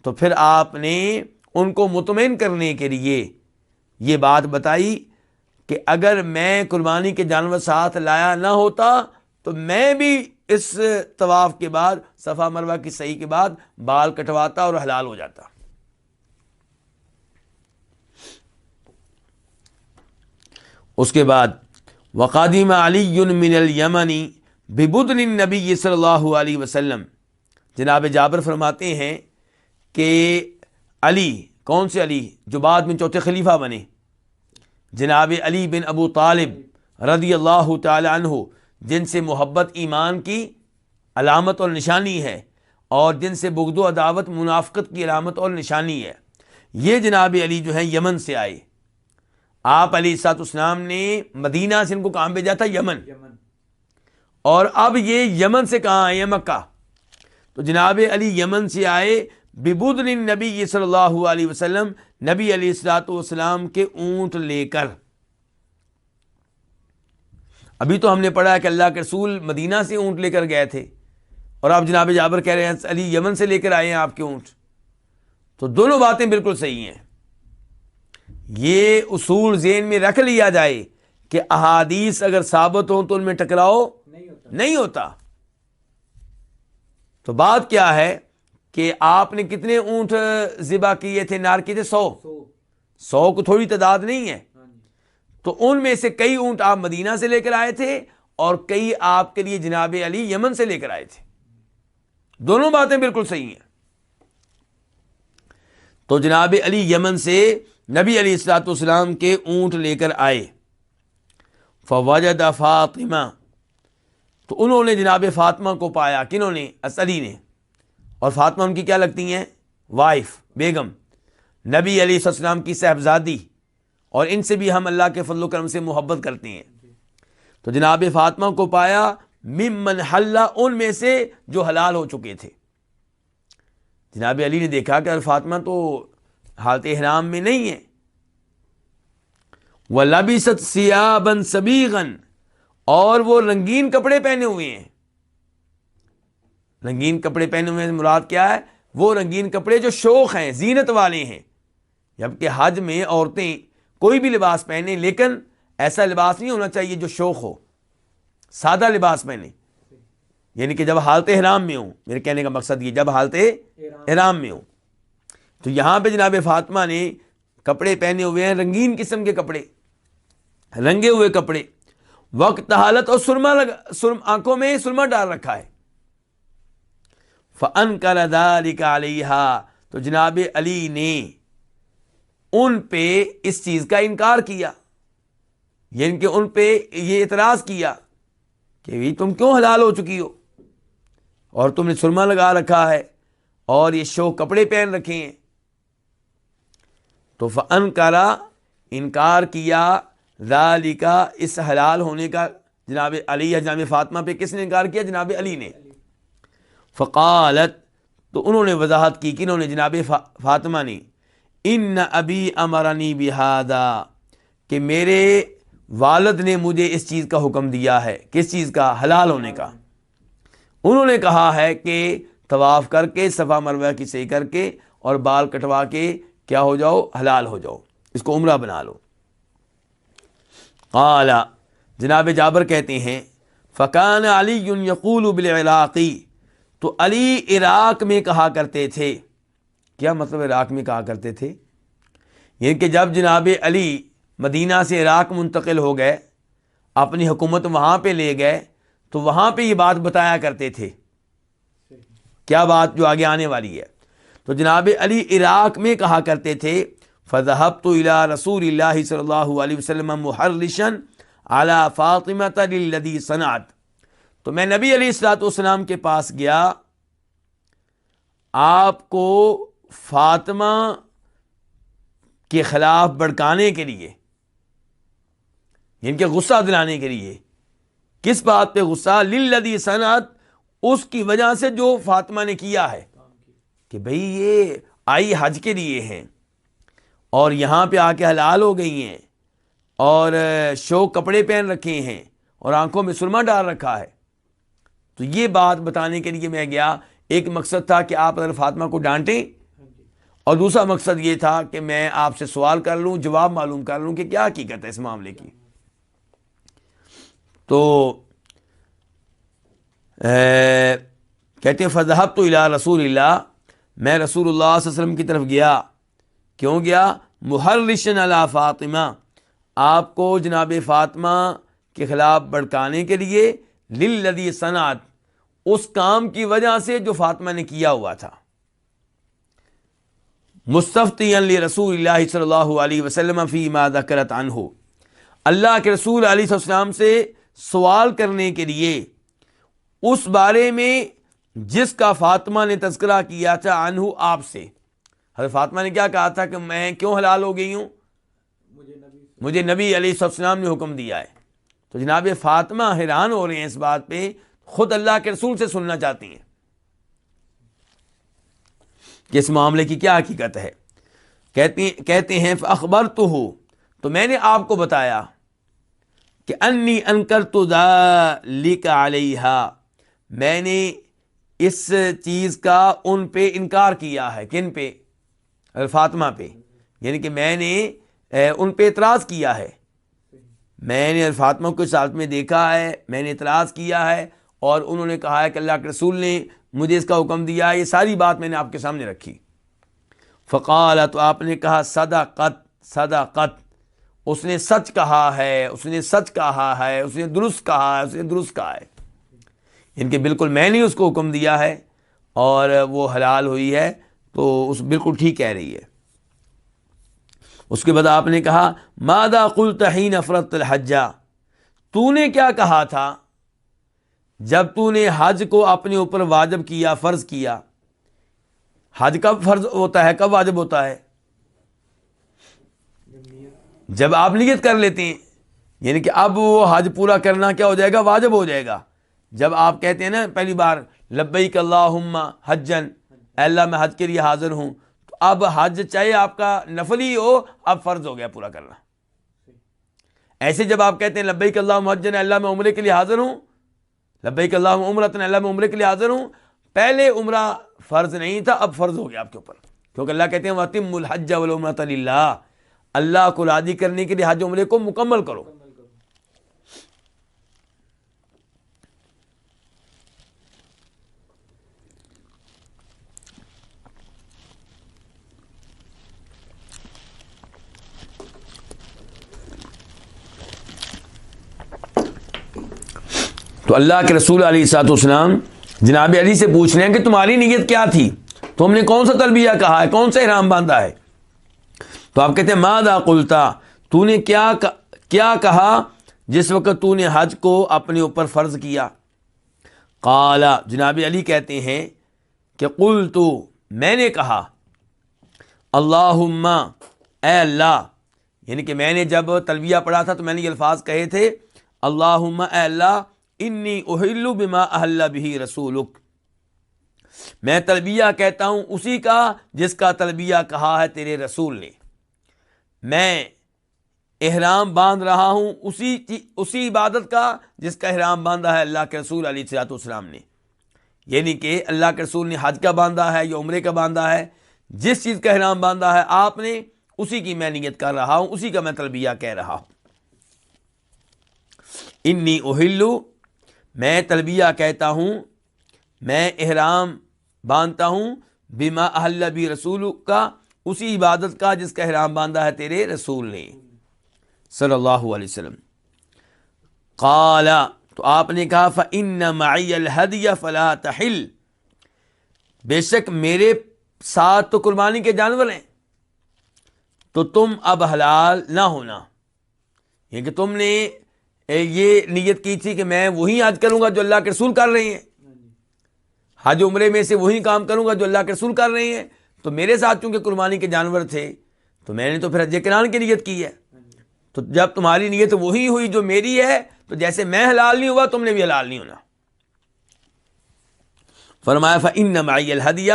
تو پھر آپ نے ان کو مطمئن کرنے کے لیے یہ بات بتائی کہ اگر میں قربانی کے جانور ساتھ لایا نہ ہوتا تو میں بھی اس طواف کے بعد، صفا مروہ کی سعی کے بعد، بال کٹواتا اور حلال ہو جاتا۔ اس کے بعد وقادم علی من الیمن ببدن النبی صلی اللہ علیہ وسلم، جناب جابر فرماتے ہیں کہ علی، کون سے علی؟ جو بعد میں چوتھے خلیفہ بنے، جناب علی بن ابو طالب رضی اللہ تعالی عنہ، جن سے محبت ایمان کی علامت اور نشانی ہے اور جن سے بغض و عداوت منافقت کی علامت اور نشانی ہے، یہ جناب علی جو ہیں یمن سے آئے۔ آپ علیہ الصلوۃ والسلام نے مدینہ سے ان کو کہاں بھیجا تھا؟ یمن۔ اور اب یہ یمن سے کہاں آئے ہیں؟ مکہ۔ تو جناب علی یمن سے آئے ببدن النبی صلی اللہ علیہ وسلم، نبی علیہ الصلوۃ والسلام کے اونٹ لے کر۔ ابھی تو ہم نے پڑھا کہ اللہ کے رسول مدینہ سے اونٹ لے کر گئے تھے، اور آپ جناب جابر کہہ رہے ہیں علی یمن سے لے کر آئے ہیں آپ کے اونٹ۔ تو دونوں باتیں بالکل صحیح ہیں۔ یہ اصول ذہن میں رکھ لیا جائے کہ احادیث اگر ثابت ہوں تو ان میں ٹکراؤ نہیں ہوتا۔ تو بات کیا ہے کہ آپ نے کتنے اونٹ ذبح کیے تھے؟ نار کیے تھے 100 کو تھوڑی تعداد نہیں ہے۔ تو ان میں سے کئی اونٹ آپ مدینہ سے لے کر آئے تھے اور کئی آپ کے لیے جناب علی یمن سے لے کر آئے تھے۔ دونوں باتیں بالکل صحیح ہیں۔ تو جناب علی یمن سے نبی علیہ الصلوۃ والسلام کے اونٹ لے کر آئے۔ فوجد فاطمہ، تو انہوں نے جناب فاطمہ کو پایا، کنہوں نے؟ علی نے، اور فاطمہ ان کی کیا لگتی ہیں؟ وائف، بیگم، نبی علیہ السلام کی صاحبزادی، اور ان سے بھی ہم اللہ کے فضل و کرم سے محبت کرتے ہیں۔ تو جناب فاطمہ کو پایا ممن حل، ان میں سے جو حلال ہو چکے تھے۔ جناب علی نے دیکھا کہ فاطمہ تو حالت احرام میں نہیں ہے، وَلَبِسَتْ ثِيَابًا سَبِيغًا، اور وہ رنگین کپڑے پہنے ہوئے ہیں۔ رنگین کپڑے پہنے ہوئے مراد کیا ہے؟ وہ رنگین کپڑے جو شوق ہیں، زینت والے ہیں۔ جبکہ حج میں عورتیں کوئی بھی لباس پہنیں، لیکن ایسا لباس نہیں ہونا چاہیے جو شوق ہو، سادہ لباس پہنیں، یعنی کہ جب حالت احرام میں ہوں۔ میرے کہنے کا مقصد یہ، جب حالت احرام میں ہوں۔ تو یہاں پہ جناب فاطمہ نے کپڑے پہنے ہوئے ہیں، رنگین قسم کے کپڑے، رنگے ہوئے کپڑے، وقت حالت، اور آنکھوں میں سرما ڈال رکھا ہے۔ فَأَنْكَرَ ذَلِكَ عَلَيْهَا، تو جناب علی نے ان پہ اس چیز کا انکار کیا، یعنی کہ ان پہ یہ اعتراض کیا کہ تم کیوں حلال ہو چکی ہو اور تم نے سرما لگا رکھا ہے اور یہ شوق کپڑے پہن رکھے ہیں۔ تو فَأَنْكَرَ، انکار کیا، ذَلِكَ، اس حلال ہونے کا، جناب علی، جناب فاطمہ پہ کس نے انکار کیا؟ جناب علی نے۔ فقالت، تو انہوں نے وضاحت کی، کنہوں نے؟ جناب فاطمہ نے، ان ابی امرنی بہذا، کہ میرے والد نے مجھے اس چیز کا حکم دیا ہے۔ کس چیز کا؟ حلال ہونے کا۔ انہوں نے کہا ہے کہ طواف کر کے، صفا مروہ کی صحیح کر کے اور بال کٹوا کے کیا ہو جاؤ؟ حلال ہو جاؤ، اس کو عمرہ بنا لو۔ قال، جناب جابر کہتے ہیں، فکان علی یقول بالعراق، تو علی عراق میں کہا کرتے تھے۔ کیا مطلب عراق میں کہا کرتے تھے؟ یعنی کہ جب جناب علی مدینہ سے عراق منتقل ہو گئے، اپنی حکومت وہاں پہ لے گئے، تو وہاں پہ یہ بات بتایا کرتے تھے۔ کیا بات؟ جو آگے آنے والی ہے۔ تو جناب علی عراق میں کہا کرتے تھے، فذهبت الى رسول اللہ صلی اللہ علیہ وسلم محرشا على فاطمة للذي صنعت، تو میں نبی علیہ الصلوۃ والسلام کے پاس گیا آپ کو فاطمہ کے خلاف بھڑکانے کے لیے، یعنی کہ غصہ دلانے کے لیے۔ کس بات پہ غصہ؟ للذی صنعت، اس کی وجہ سے جو فاطمہ نے کیا ہے، کہ بھئی یہ آئی حج کے لیے ہیں اور یہاں پہ آ کے حلال ہو گئی ہیں اور شوق کپڑے پہن رکھے ہیں اور آنکھوں میں سرما ڈال رکھا ہے۔ تو یہ بات بتانے کے لیے میں گیا۔ ایک مقصد تھا کہ آپ اگر فاطمہ کو ڈانٹیں، اور دوسرا مقصد یہ تھا کہ میں آپ سے سوال کر لوں، جواب معلوم کر لوں کہ کیا حقیقت ہے اس معاملے کی۔ تو کہتے ہیں فذهبت الى رسول اللہ، میں رسول اللہ صلی اللہ علیہ وسلم کی طرف گیا۔ کیوں گیا؟ محرشا علی فاطمہ، آپ کو جناب فاطمہ کے خلاف بھڑکانے کے لیے، للذی صنعت، اس کام کی وجہ سے جو فاطمہ نے کیا ہوا تھا۔ مستفتیا لرسول اللہ صلی اللہ علیہ وسلم فیما ذکرت عنہ، اللہ کے رسول علیہ السلام سے سوال کرنے کے لیے اس بارے میں جس کا فاطمہ نے تذکرہ کیا تھا، عنہ، آپ سے۔ حضرت فاطمہ نے کیا کہا تھا کہ میں کیوں حلال ہو گئی ہوں؟ مجھے نبی علیہ السلام نے حکم دیا ہے۔ تو جناب فاطمہ حیران ہو رہے ہیں اس بات پہ، خود اللہ کے رسول سے سننا چاہتی ہیں کہ اس معاملے کی کیا حقیقت ہے۔ کہتے ہیں فاخبرتہ، تو میں نے آپ کو بتایا کہ انی انکرت ذلک علیہا، میں نے اس چیز کا ان پہ انکار کیا ہے۔ کن پہ؟ فاطمہ پہ، یعنی کہ میں نے ان پہ اعتراض کیا ہے۔ میں نے فاطمہ کو اس حالت میں دیکھا ہے، میں نے اعتراض کیا ہے، اور انہوں نے کہا ہے کہ اللہ کے رسول نے مجھے اس کا حکم دیا ہے۔ یہ ساری بات میں نے آپ کے سامنے رکھی۔ فقال، تو آپ نے کہا، صدقت، صدقت، اس نے سچ کہا ہے، اس نے سچ کہا ہے، اس نے درست کہا ہے، اس نے درست کہا ہے، ان کے بالکل میں نے اس کو حکم دیا ہے اور وہ حلال ہوئی ہے، تو اس بالکل ٹھیک کہہ رہی ہے۔ اس کے بعد آپ نے کہا، ماذا قلت حین فرضت الحج، تو نے کیا کہا تھا جب تو نے حج کو اپنے اوپر واجب کیا، فرض کیا. حج کب فرض ہوتا ہے، کب واجب ہوتا ہے؟ جب آپ نیت کر لیتے ہیں. یعنی کہ اب وہ حج پورا کرنا کیا ہو جائے گا، واجب ہو جائے گا. جب آپ کہتے ہیں نا پہلی بار لبیک اللہم حجن، اے اللہ میں حج کے لیے حاضر ہوں، تو اب حج چاہے آپ کا نفلی ہو، اب فرض ہو گیا پورا کرنا. ایسے جب آپ کہتے ہیں لبیک اللہم حجن، اے اللہ میں عمرے کے لیے حاضر ہوں، لبیک اللہم عمرۃ، اللہ میں عمرے کے لیے حاضر ہوں، پہلے عمرہ فرض نہیں تھا، اب فرض ہو گیا آپ کے اوپر. کیونکہ اللہ کہتے ہیں وَأَتِمُّوا الْحَجَّ وَالْعُمْرَةَ لِلَّهِ، اللہ کو راضی کرنے کے لیے حج عمرے کو مکمل کرو. تو اللہ کے رسول علیہ الصلوۃ والسلام جناب علی سے پوچھ رہے ہیں کہ تمہاری نیت کیا تھی، تم نے کون سا تلبیہ کہا ہے، کون سا احرام باندھا ہے؟ تو آپ کہتے ہیں ماذا قلتا، تو نے کیا کہا جس وقت تو نے حج کو اپنے اوپر فرض کیا؟ قال، جناب علی کہتے ہیں کہ قلت، میں نے کہا اللہم، اے اللہ، یعنی کہ میں نے جب تلبیہ پڑھا تھا تو میں نے یہ الفاظ کہے تھے اللہم، اے اللہ، انی احل بما احل بہ رسولک، میں تلبیہ کہتا ہوں اسی کا جس کا تلبیہ کہا ہے تیرے رسول نے. میں احرام باندھ رہا ہوں اسی عبادت کا جس کا احرام باندھا ہے اللہ کے رسول علیہ الصلوۃ والسلام نے. یعنی کہ اللہ کے رسول نے حج کا باندھا ہے یا عمرے کا باندھا ہے، جس چیز کا احرام باندھا ہے آپ نے، اسی کی میں نیت کر رہا ہوں، اسی کا میں تلبیہ کہہ رہا ہوں. انی احل، میں تلبیہ کہتا ہوں، میں احرام باندھتا ہوں بما احل بہ رسولک کا، اسی عبادت کا جس کا احرام باندھا ہے تیرے رسول نے صلی اللہ علیہ وسلم. قال، تو آپ نے کہا فإن معی الہدی فلا تحل، بے شک میرے ساتھ تو قربانی کے جانور ہیں، تو تم اب حلال نہ ہونا. یہ کہ تم نے یہ نیت کی تھی کہ میں وہی حج کروں گا جو اللہ کے رسول کر رہے ہیں، حج عمرے میں سے وہی کام کروں گا جو اللہ کے رسول کر رہے ہیں، تو میرے ساتھ چونکہ قربانی کے جانور تھے تو میں نے تو پھر حج قران کی نیت کی ہے. تو جب تمہاری نیت وہی ہوئی جو میری ہے، تو جیسے میں حلال نہیں ہوا تم نے بھی حلال نہیں ہونا. فرمایا فإن معی الہدی،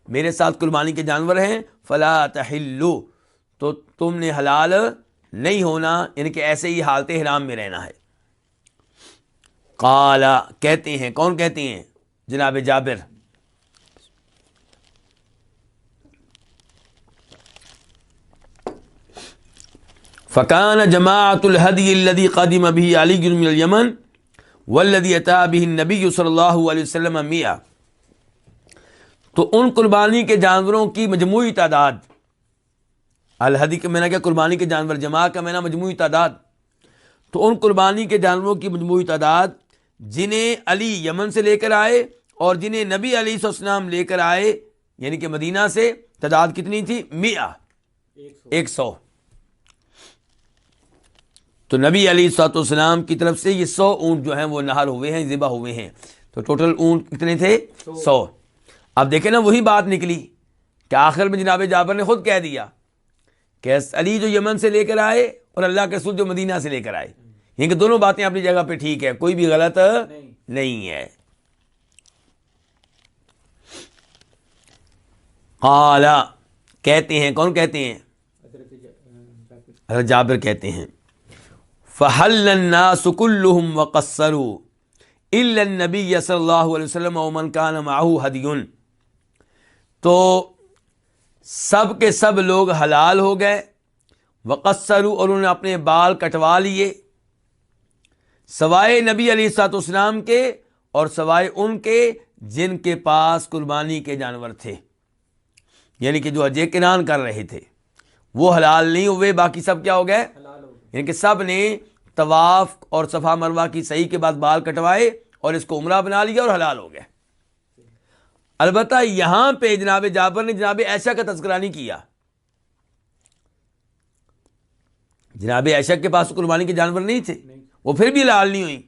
میرے ساتھ قربانی کے جانور ہیں، فلا تحلوا، تو تم نے حلال نہیں ہونا، یعنی کہ ایسے ہی حالت احرام میں رہنا ہے. قال، کہتے ہیں، کون کہتے ہیں؟ جناب جابر. فکان جماعت الہدی الذی قدم به علی من الیمن والذی اتى به النبی صلی اللہ علیہ وسلم 100، تو ان قربانی کے جانوروں کی مجموعی تعداد، الہدی کا معنی کیا؟ قربانی کے جانور، جماع کا معنی مجموعی تعداد. تو ان قربانی کے جانوروں کی مجموعی تعداد جنہیں علی یمن سے لے کر آئے اور جنہیں نبی علیہ السلام لے کر آئے، یعنی کہ مدینہ سے، تعداد کتنی تھی؟ 100. تو نبی علیہ السلام کی طرف سے یہ 100 اونٹ جو ہیں وہ نہر ہوئے ہیں، ذبح ہوئے ہیں. تو ٹوٹل اونٹ کتنے تھے؟ 100. اب دیکھیں نا وہی بات نکلی کہ آخر میں جناب جابر نے خود کہہ دیا کہ علی جو یمن سے لے کر آئے اور اللہ کے رسول جو مدینہ سے لے کر آئے، یہ کہ دونوں باتیں اپنی جگہ پہ ٹھیک ہے، کوئی بھی غلط نہیں ہے. قال، کہتے ہیں، کون کہتے ہیں؟ حضرت جابر کہتے ہیں فحل الناس كلهم وقصروا الا النبي صلی اللہ علیہ وسلم ومن كان معه هدي، تو سب کے سب لوگ حلال ہو گئے، وقصروا، اور انہوں نے اپنے بال کٹوا لیے، سوائے نبی علیہ الصلوۃ والسلام کے اور سوائے ان کے جن کے پاس قربانی کے جانور تھے، یعنی کہ جو حج قران کر رہے تھے وہ حلال نہیں ہوئے، باقی سب کیا ہو گئے؟ یعنی کہ سب نے طواف اور صفا مروہ کی صحیح کے بعد بال کٹوائے اور اس کو عمرہ بنا لیا اور حلال ہو گئے. البتہ یہاں پہ جناب جابر نے جناب عائشہ کا تذکرہ نہیں کیا. جناب عائشہ کے پاس قربانی کے جانور نہیں تھے، وہ پھر بھی حلال نہیں ہوئی،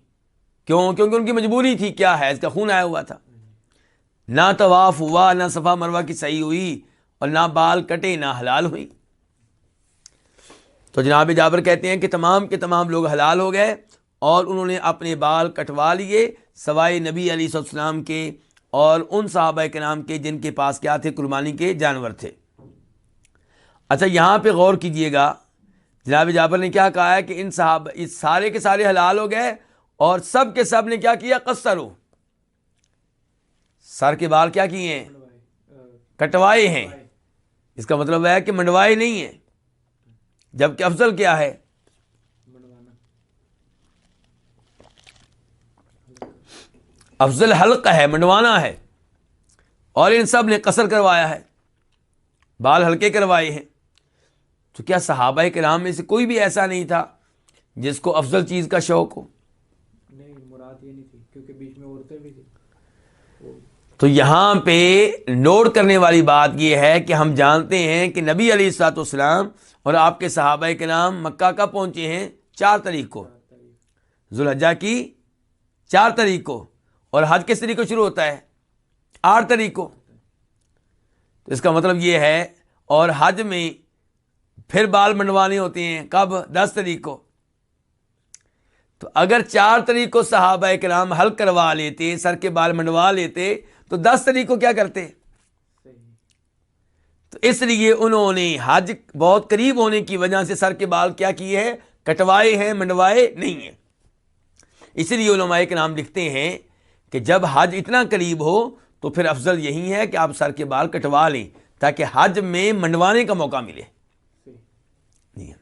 کیوں؟ کیونکہ ان کی مجبوری تھی، کیا ہے، اس کا خون آیا ہوا تھا، نہ طواف ہوا، نہ صفا مروہ کی صحیح ہوئی، اور نہ بال کٹے، نہ حلال ہوئی۔ تو جناب جابر کہتے ہیں کہ تمام کے تمام لوگ حلال ہو گئے اور انہوں نے اپنے بال کٹوا لیے سوائے نبی علیہ السلام کے اور ان صحابہ کرام کے جن کے پاس کیا تھے، قربانی کے جانور تھے۔ اچھا یہاں پہ غور کیجئے گا، جناب جابر نے کیا کہا ہے کہ ان صحابہ اس سارے کے سارے حلال ہو گئے اور سب کے سب نے کیا کیا، قصروا، سر کے بال کیا کیے ہیں، کٹوائے ہیں۔ اس کا مطلب ہے کہ منڈوائے نہیں ہیں، جبکہ افضل کیا ہے، منڈوانا۔ افضل حلق ہے، منڈوانا ہے، اور ان سب نے قصر کروایا ہے، بال ہلکے کروائے ہیں۔ تو کیا صحابہ کرام میں سے کوئی بھی ایسا نہیں تھا جس کو افضل چیز کا شوق ہو؟ نہیں، مراد یہ نہیں تھی کیونکہ بیچ میں عورتیں بھی تھیں۔ تو یہاں پہ نوٹ کرنے والی بات یہ ہے کہ ہم جانتے ہیں کہ نبی علیہ الصلوۃ والسلام اور آپ کے صحابہ کرام مکہ کب پہنچے ہیں، 4 تاریخ کو، ذوالحجہ کی 4 تاریخ کو، اور حج کس تاریخ کو شروع ہوتا ہے، 8 تاریخ کو۔ تو اس کا مطلب یہ ہے، اور حج میں پھر بال منڈوانے ہوتے ہیں کب، 10 تاریخ کو۔ تو اگر 4 تاریخ کو صحابہ کرام حلق کروا لیتے، سر کے بال منڈوا لیتے، تو 10 تاریخ کو کیا کرتے؟ صحیح۔ تو اس لیے انہوں نے حج بہت قریب ہونے کی وجہ سے سر کے بال کیا کیے ہیں، کٹوائے ہیں، منڈوائے نہیں ہیں۔ اسی لیے علماء کرام لکھتے ہیں کہ جب حج اتنا قریب ہو تو پھر افضل یہی ہے کہ آپ سر کے بال کٹوا لیں تاکہ حج میں منڈوانے کا موقع ملے۔ صحیح۔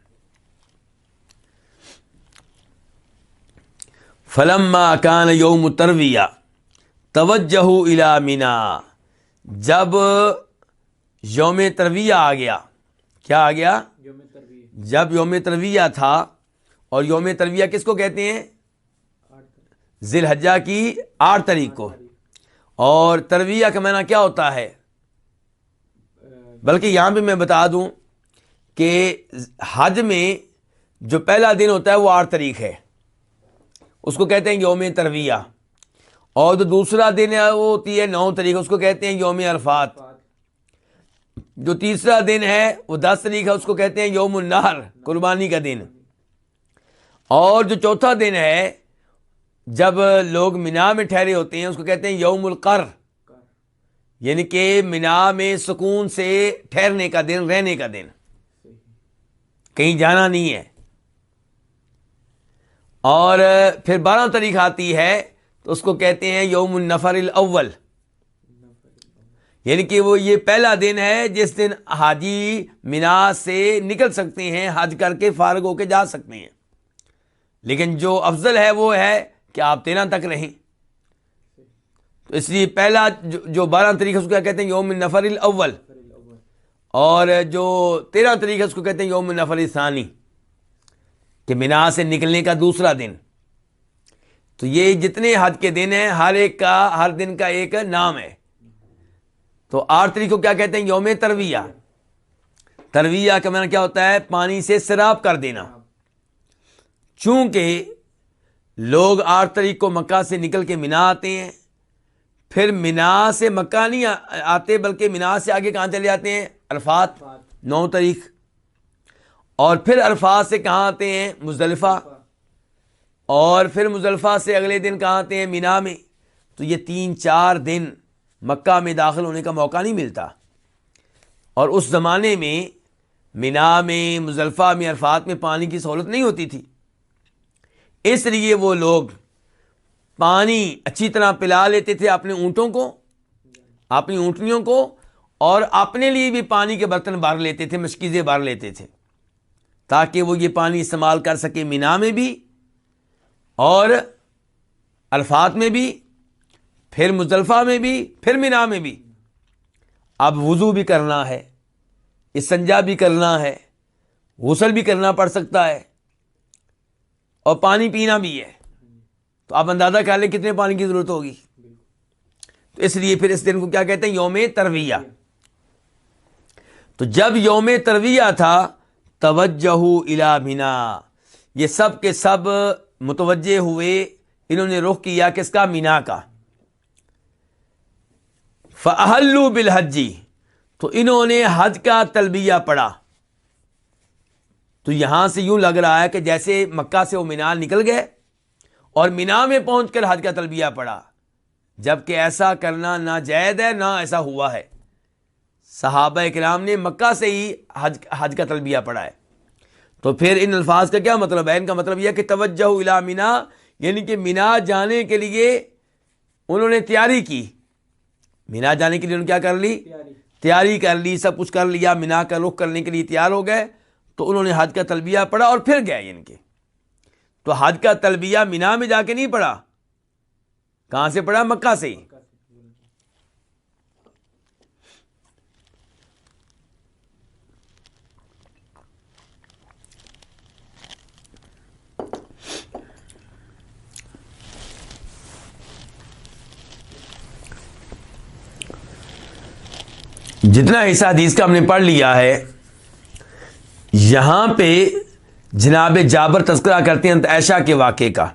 فلما کان یوم الترویہ توجہوا الی منی، جب یوم ترویہ آ گیا، کیا آ گیا؟ یوم ترویہ۔ جب یوم ترویہ تھا، اور یوم ترویہ کس کو کہتے ہیں؟ 8 ذی الحجہ کی 8 تاریخ کو۔ اور ترویہ کا معنی کیا ہوتا ہے؟ بلکہ یہاں پہ میں بتا دوں کہ حج میں جو پہلا دن ہوتا ہے وہ 8 تاریخ ہے، اس کو کہتے ہیں یوم ترویہ، اور جو دوسرا دن ہے وہ ہوتی ہے 9 تاریخ، اس کو کہتے ہیں یوم عرفات۔ جو تیسرا دن ہے وہ 10 تاریخ ہے، اس کو کہتے ہیں یوم النحر، قربانی کا دن۔ اور جو چوتھا دن ہے جب لوگ مینا میں ٹھہرے ہوتے ہیں، اس کو کہتے ہیں یوم القر، یعنی کہ مینا میں سکون سے ٹھہرنے کا دن، رہنے کا دن، کہیں جانا نہیں ہے۔ اور پھر 12 تاریخ آتی ہے تو اس کو کہتے ہیں یوم النفر الاول، یعنی کہ وہ یہ پہلا دن ہے جس دن حاجی مینا سے نکل سکتے ہیں، حج کر کے فارغ ہو کے جا سکتے ہیں۔ لیکن جو افضل ہے وہ ہے کہ آپ 13 تک رہیں۔ تو اس لیے پہلا جو 12 تاریخ ہے اس کو کیا کہتے ہیں، یوم النفر الاول، اور جو 13 تاریخ ہے اس کو کہتے ہیں یوم النفر الثانی، کہ مینا سے نکلنے کا دوسرا دن۔ تو یہ جتنے حج کے دن ہیں ہر ایک کا، ہر دن کا ایک نام ہے۔ تو 8 تاریخ کو کیا کہتے ہیں، یوم ترویہ۔ ترویہ کا معنی کیا ہوتا ہے، پانی سے سیراب کر دینا۔ چونکہ لوگ 8 تاریخ کو مکہ سے نکل کے مینا آتے ہیں، پھر مینا سے مکہ نہیں آتے بلکہ مینا سے آگے کہاں چلے جاتے ہیں، عرفات، 9 تاریخ، اور پھر عرفات سے کہاں آتے ہیں، مزدلفہ، اور پھر مزدلفہ سے اگلے دن کہاں آتے ہیں، مینا میں۔ تو یہ 3-4 دن مکہ میں داخل ہونے کا موقع نہیں ملتا، اور اس زمانے میں مینا میں، مزدلفہ میں، عرفات میں پانی کی سہولت نہیں ہوتی تھی، اس لیے وہ لوگ پانی اچھی طرح پلا لیتے تھے اپنے اونٹوں کو، اپنی اونٹنیوں کو، اور اپنے لیے بھی پانی کے برتن بھر لیتے تھے، مشکیزیں بھر لیتے تھے، تاکہ وہ یہ پانی استعمال کر سکے مینا میں بھی اور عرفات میں بھی، پھر مزدلفہ میں بھی، پھر مینا میں بھی۔ اب وضو بھی کرنا ہے، استنجا بھی کرنا ہے، غسل بھی کرنا پڑ سکتا ہے، اور پانی پینا بھی ہے۔ تو آپ اندازہ کر لیں کتنے پانی کی ضرورت ہوگی۔ تو اس لیے پھر اس دن کو کیا کہتے ہیں، یوم ترویہ۔ تو جب یوم ترویہ تھا، توجہوا الی منی، یہ سب کے سب متوجہ ہوئے انہوں نے رخ کیا کس کا؟ مینا کا. فَأَحَلُّوا بِالْحَجِّ، تو انہوں نے حج کا تلبیہ پڑھا. تو یہاں سے یوں لگ رہا ہے کہ جیسے مکہ سے وہ مینا نکل گئے اور مینا میں پہنچ کر حج کا تلبیہ پڑھا، جبکہ ایسا کرنا ناجائز ہے، نہ ایسا ہوا ہے. صحابہ کرام نے مکہ سے ہی حج کا تلبیہ پڑھا ہے. تو پھر ان الفاظ کا کیا مطلب ہے؟ ان کا مطلب یہ کہ توجہ الی مینا، یعنی کہ مینا جانے کے لیے انہوں نے تیاری کی. مینا جانے کے لیے انہوں نے کیا کر لی؟ تیاری کر لی، سب کچھ کر لیا، مینا کا رخ کرنے کے لیے تیار ہو گئے. تو انہوں نے حج کا تلبیہ پڑھا اور پھر گئے. یعنی کہ تو حج کا تلبیہ مینا میں جا کے نہیں پڑھا، کہاں سے پڑھا؟ مکہ سے ہی. جتنا حصہ حدیث کا ہم نے پڑھ لیا ہے، یہاں پہ جناب جابر تذکرہ کرتے ہیں عائشہ کے واقعے کا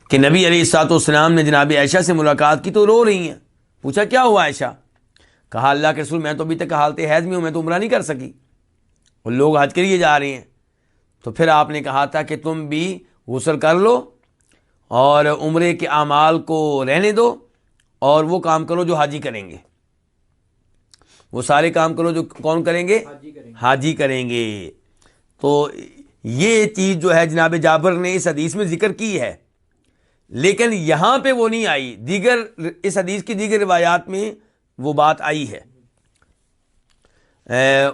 کہ نبی علیہ الصلوۃ والسلام نے جناب عائشہ سے ملاقات کی تو رو رہی ہیں. پوچھا کیا ہوا عائشہ؟ کہا اللہ کے رسول میں تو ابھی تک حالت حیض میں ہوں، میں تو عمرہ نہیں کر سکی اور لوگ حج کے لیے جا رہے ہیں. تو پھر آپ نے کہا تھا کہ تم بھی غسل کر لو اور عمرے کے اعمال کو رہنے دو اور وہ کام کرو جو حاجی کریں گے، وہ سارے کام کرو جو کون کریں گے؟ حاجی کریں گے. تو یہ چیز جو ہے جناب جابر نے اس حدیث میں ذکر کی ہے، لیکن یہاں پہ وہ نہیں آئی. دیگر اس حدیث کی دیگر روایات میں وہ بات آئی ہے.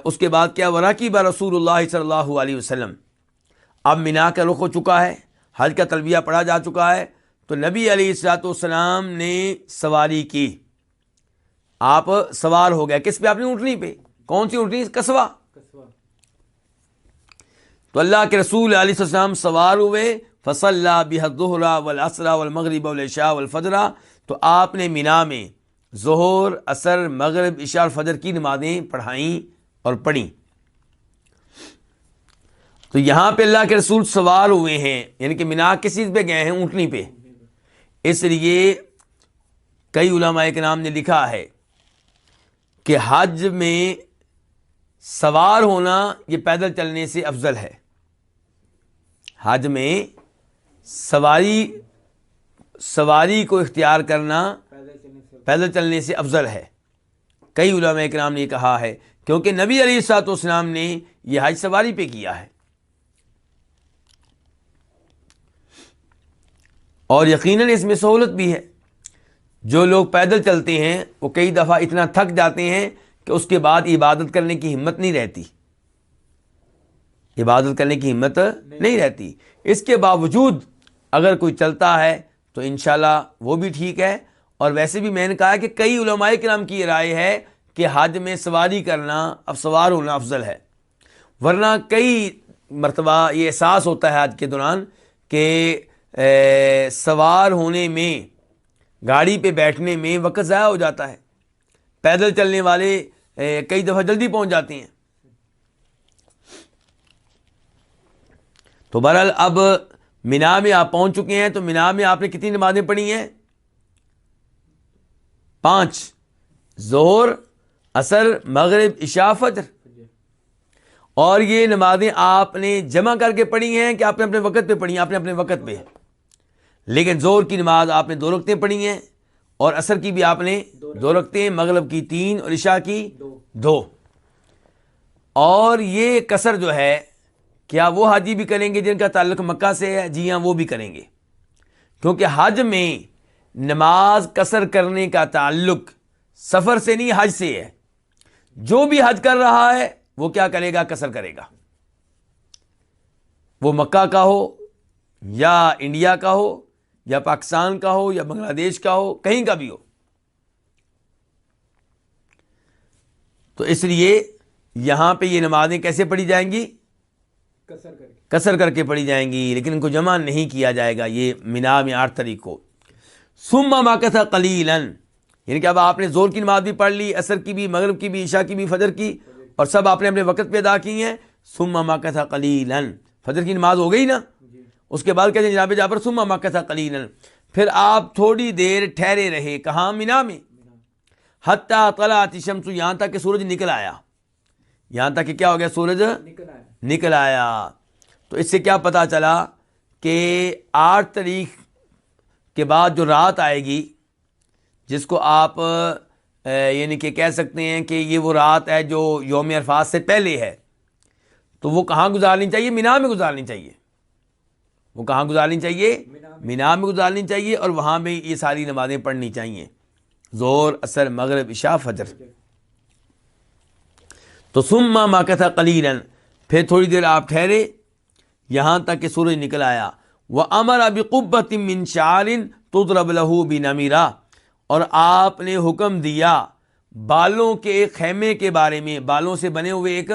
اس کے بعد کیا؟ وَرَكِبَ رسول اللہ صلی اللہ علیہ وسلم، اب مینا کا رخ ہو چکا ہے، حج کا تلبیہ پڑھا جا چکا ہے، تو نبی علیہ الصلوۃ والسلام نے سواری کی. آپ سوار ہو گئے کس پہ؟ اپنی اونٹنی پہ. کون سی اونٹنی؟ قصوہ. تو اللہ کے رسول علیہ السلام سوار ہوئے. فصلی بها الظہر والعصر والمغرب والعشاء والفجر، تو آپ نے مینا میں ظہر، عصر، مغرب، عشاء اور فجر کی نمازیں پڑھائیں اور پڑھیں. تو یہاں پہ اللہ کے رسول سوار ہوئے ہیں، یعنی کہ مینا کس چیز پہ گئے ہیں؟ اونٹنی پہ. اس لیے کئی علماء کرام نے لکھا ہے کہ حج میں سوار ہونا یہ پیدل چلنے سے افضل ہے. حج میں سواری کو اختیار کرنا پیدل چلنے سے افضل ہے. کئی علماء کرام نے یہ کہا ہے کیونکہ نبی علیہ الصلوۃ والسلام نے یہ حج سواری پہ کیا ہے. اور یقیناً اس میں سہولت بھی ہے. جو لوگ پیدل چلتے ہیں وہ کئی دفعہ اتنا تھک جاتے ہیں کہ اس کے بعد عبادت کرنے کی ہمت نہیں رہتی، عبادت کرنے کی ہمت نہیں رہتی. اس کے باوجود اگر کوئی چلتا ہے تو انشاءاللہ وہ بھی ٹھیک ہے. اور ویسے بھی میں نے کہا کہ کئی علماء کرام کی رائے ہے کہ حج میں سواری کرنا، اب سوار ہونا افضل ہے. ورنہ کئی مرتبہ یہ احساس ہوتا ہے حج کے دوران کہ سوار ہونے میں، گاڑی پہ بیٹھنے میں وقت ضائع ہو جاتا ہے. پیدل چلنے والے کئی دفعہ جلدی پہنچ جاتے ہیں. تو بہرحال اب مینا میں آپ پہنچ چکے ہیں. تو مینا میں آپ نے کتنی نمازیں پڑھی ہیں؟ 5، ظہر، عصر، مغرب، عشاء، فجر. اور یہ نمازیں آپ نے جمع کر کے پڑھی ہیں کہ آپ نے اپنے وقت پہ پڑھی ہیں؟ آپ نے اپنے وقت پہ. لیکن ظہر کی نماز آپ نے 2 رکعتیں پڑھی ہیں اور عصر کی بھی آپ نے 2 رکعتیں، مغرب کی 3 اور عشاء کی 2. اور یہ قصر جو ہے کیا وہ حاجی بھی کریں گے جن کا تعلق مکہ سے ہے؟ جی ہاں، وہ بھی کریں گے، کیونکہ حج میں نماز قصر کرنے کا تعلق سفر سے نہیں، حج سے ہے. جو بھی حج کر رہا ہے وہ کیا کرے گا؟ قصر کرے گا. وہ مکہ کا ہو یا انڈیا کا ہو یا پاکستان کا ہو یا بنگلہ دیش کا ہو، کہیں کا بھی ہو. تو اس لیے یہاں پہ یہ نمازیں کیسے پڑھی جائیں گی؟ قصر کر کے پڑھی جائیں گی، لیکن ان کو جمع نہیں کیا جائے گا. یہ مینا میں 8 تاریخ کو. ثم مکث قلیلا، یعنی کہ اب آپ نے ظہر کی نماز بھی پڑھ لی، عصر کی بھی، مغرب کی بھی، عشاء کی بھی، فجر کی، اور سب آپ نے اپنے وقت پہ ادا کی ہیں. ثم مکث قلیلا، فجر کی نماز ہو گئی نا، اس کے بعد کہتے ہیں جناب جابر ثم مکث قلیلا، پھر آپ تھوڑی دیر ٹھہرے رہے، کہاں؟ مینا میں، حتی طلعت الشمس، یہاں تک کہ سورج نکل آیا، یہاں تک کہ کیا ہو گیا؟ سورج نکل آیا. نکل آیا. تو اس سے کیا پتہ چلا کہ 8 تاریخ کے بعد جو رات آئے گی، جس کو آپ یعنی کہ کہہ سکتے ہیں کہ یہ وہ رات ہے جو یوم عرفات سے پہلے ہے، تو وہ کہاں گزارنی چاہیے؟ مینا میں گزارنی چاہیے. وہ کہاں گزارنی چاہیے؟ مینا میں گزارنی چاہیے، اور وہاں میں یہ ساری نمازیں پڑھنی چاہیے، ظہر، عصر، مغرب، عشاء، فجر. تو ثم مکث قلیلا، پھر تھوڑی دیر آپ ٹھہرے یہاں تک کہ سورج نکل آیا. وَأَمَرَ بِقُبَّةٍ مِّن شَعْرٍ تُضْرَبْ لَهُ بِنَمِرَةٍ، اور آپ نے حکم دیا بالوں کے ایک خیمے کے بارے میں، بالوں سے بنے ہوئے ایک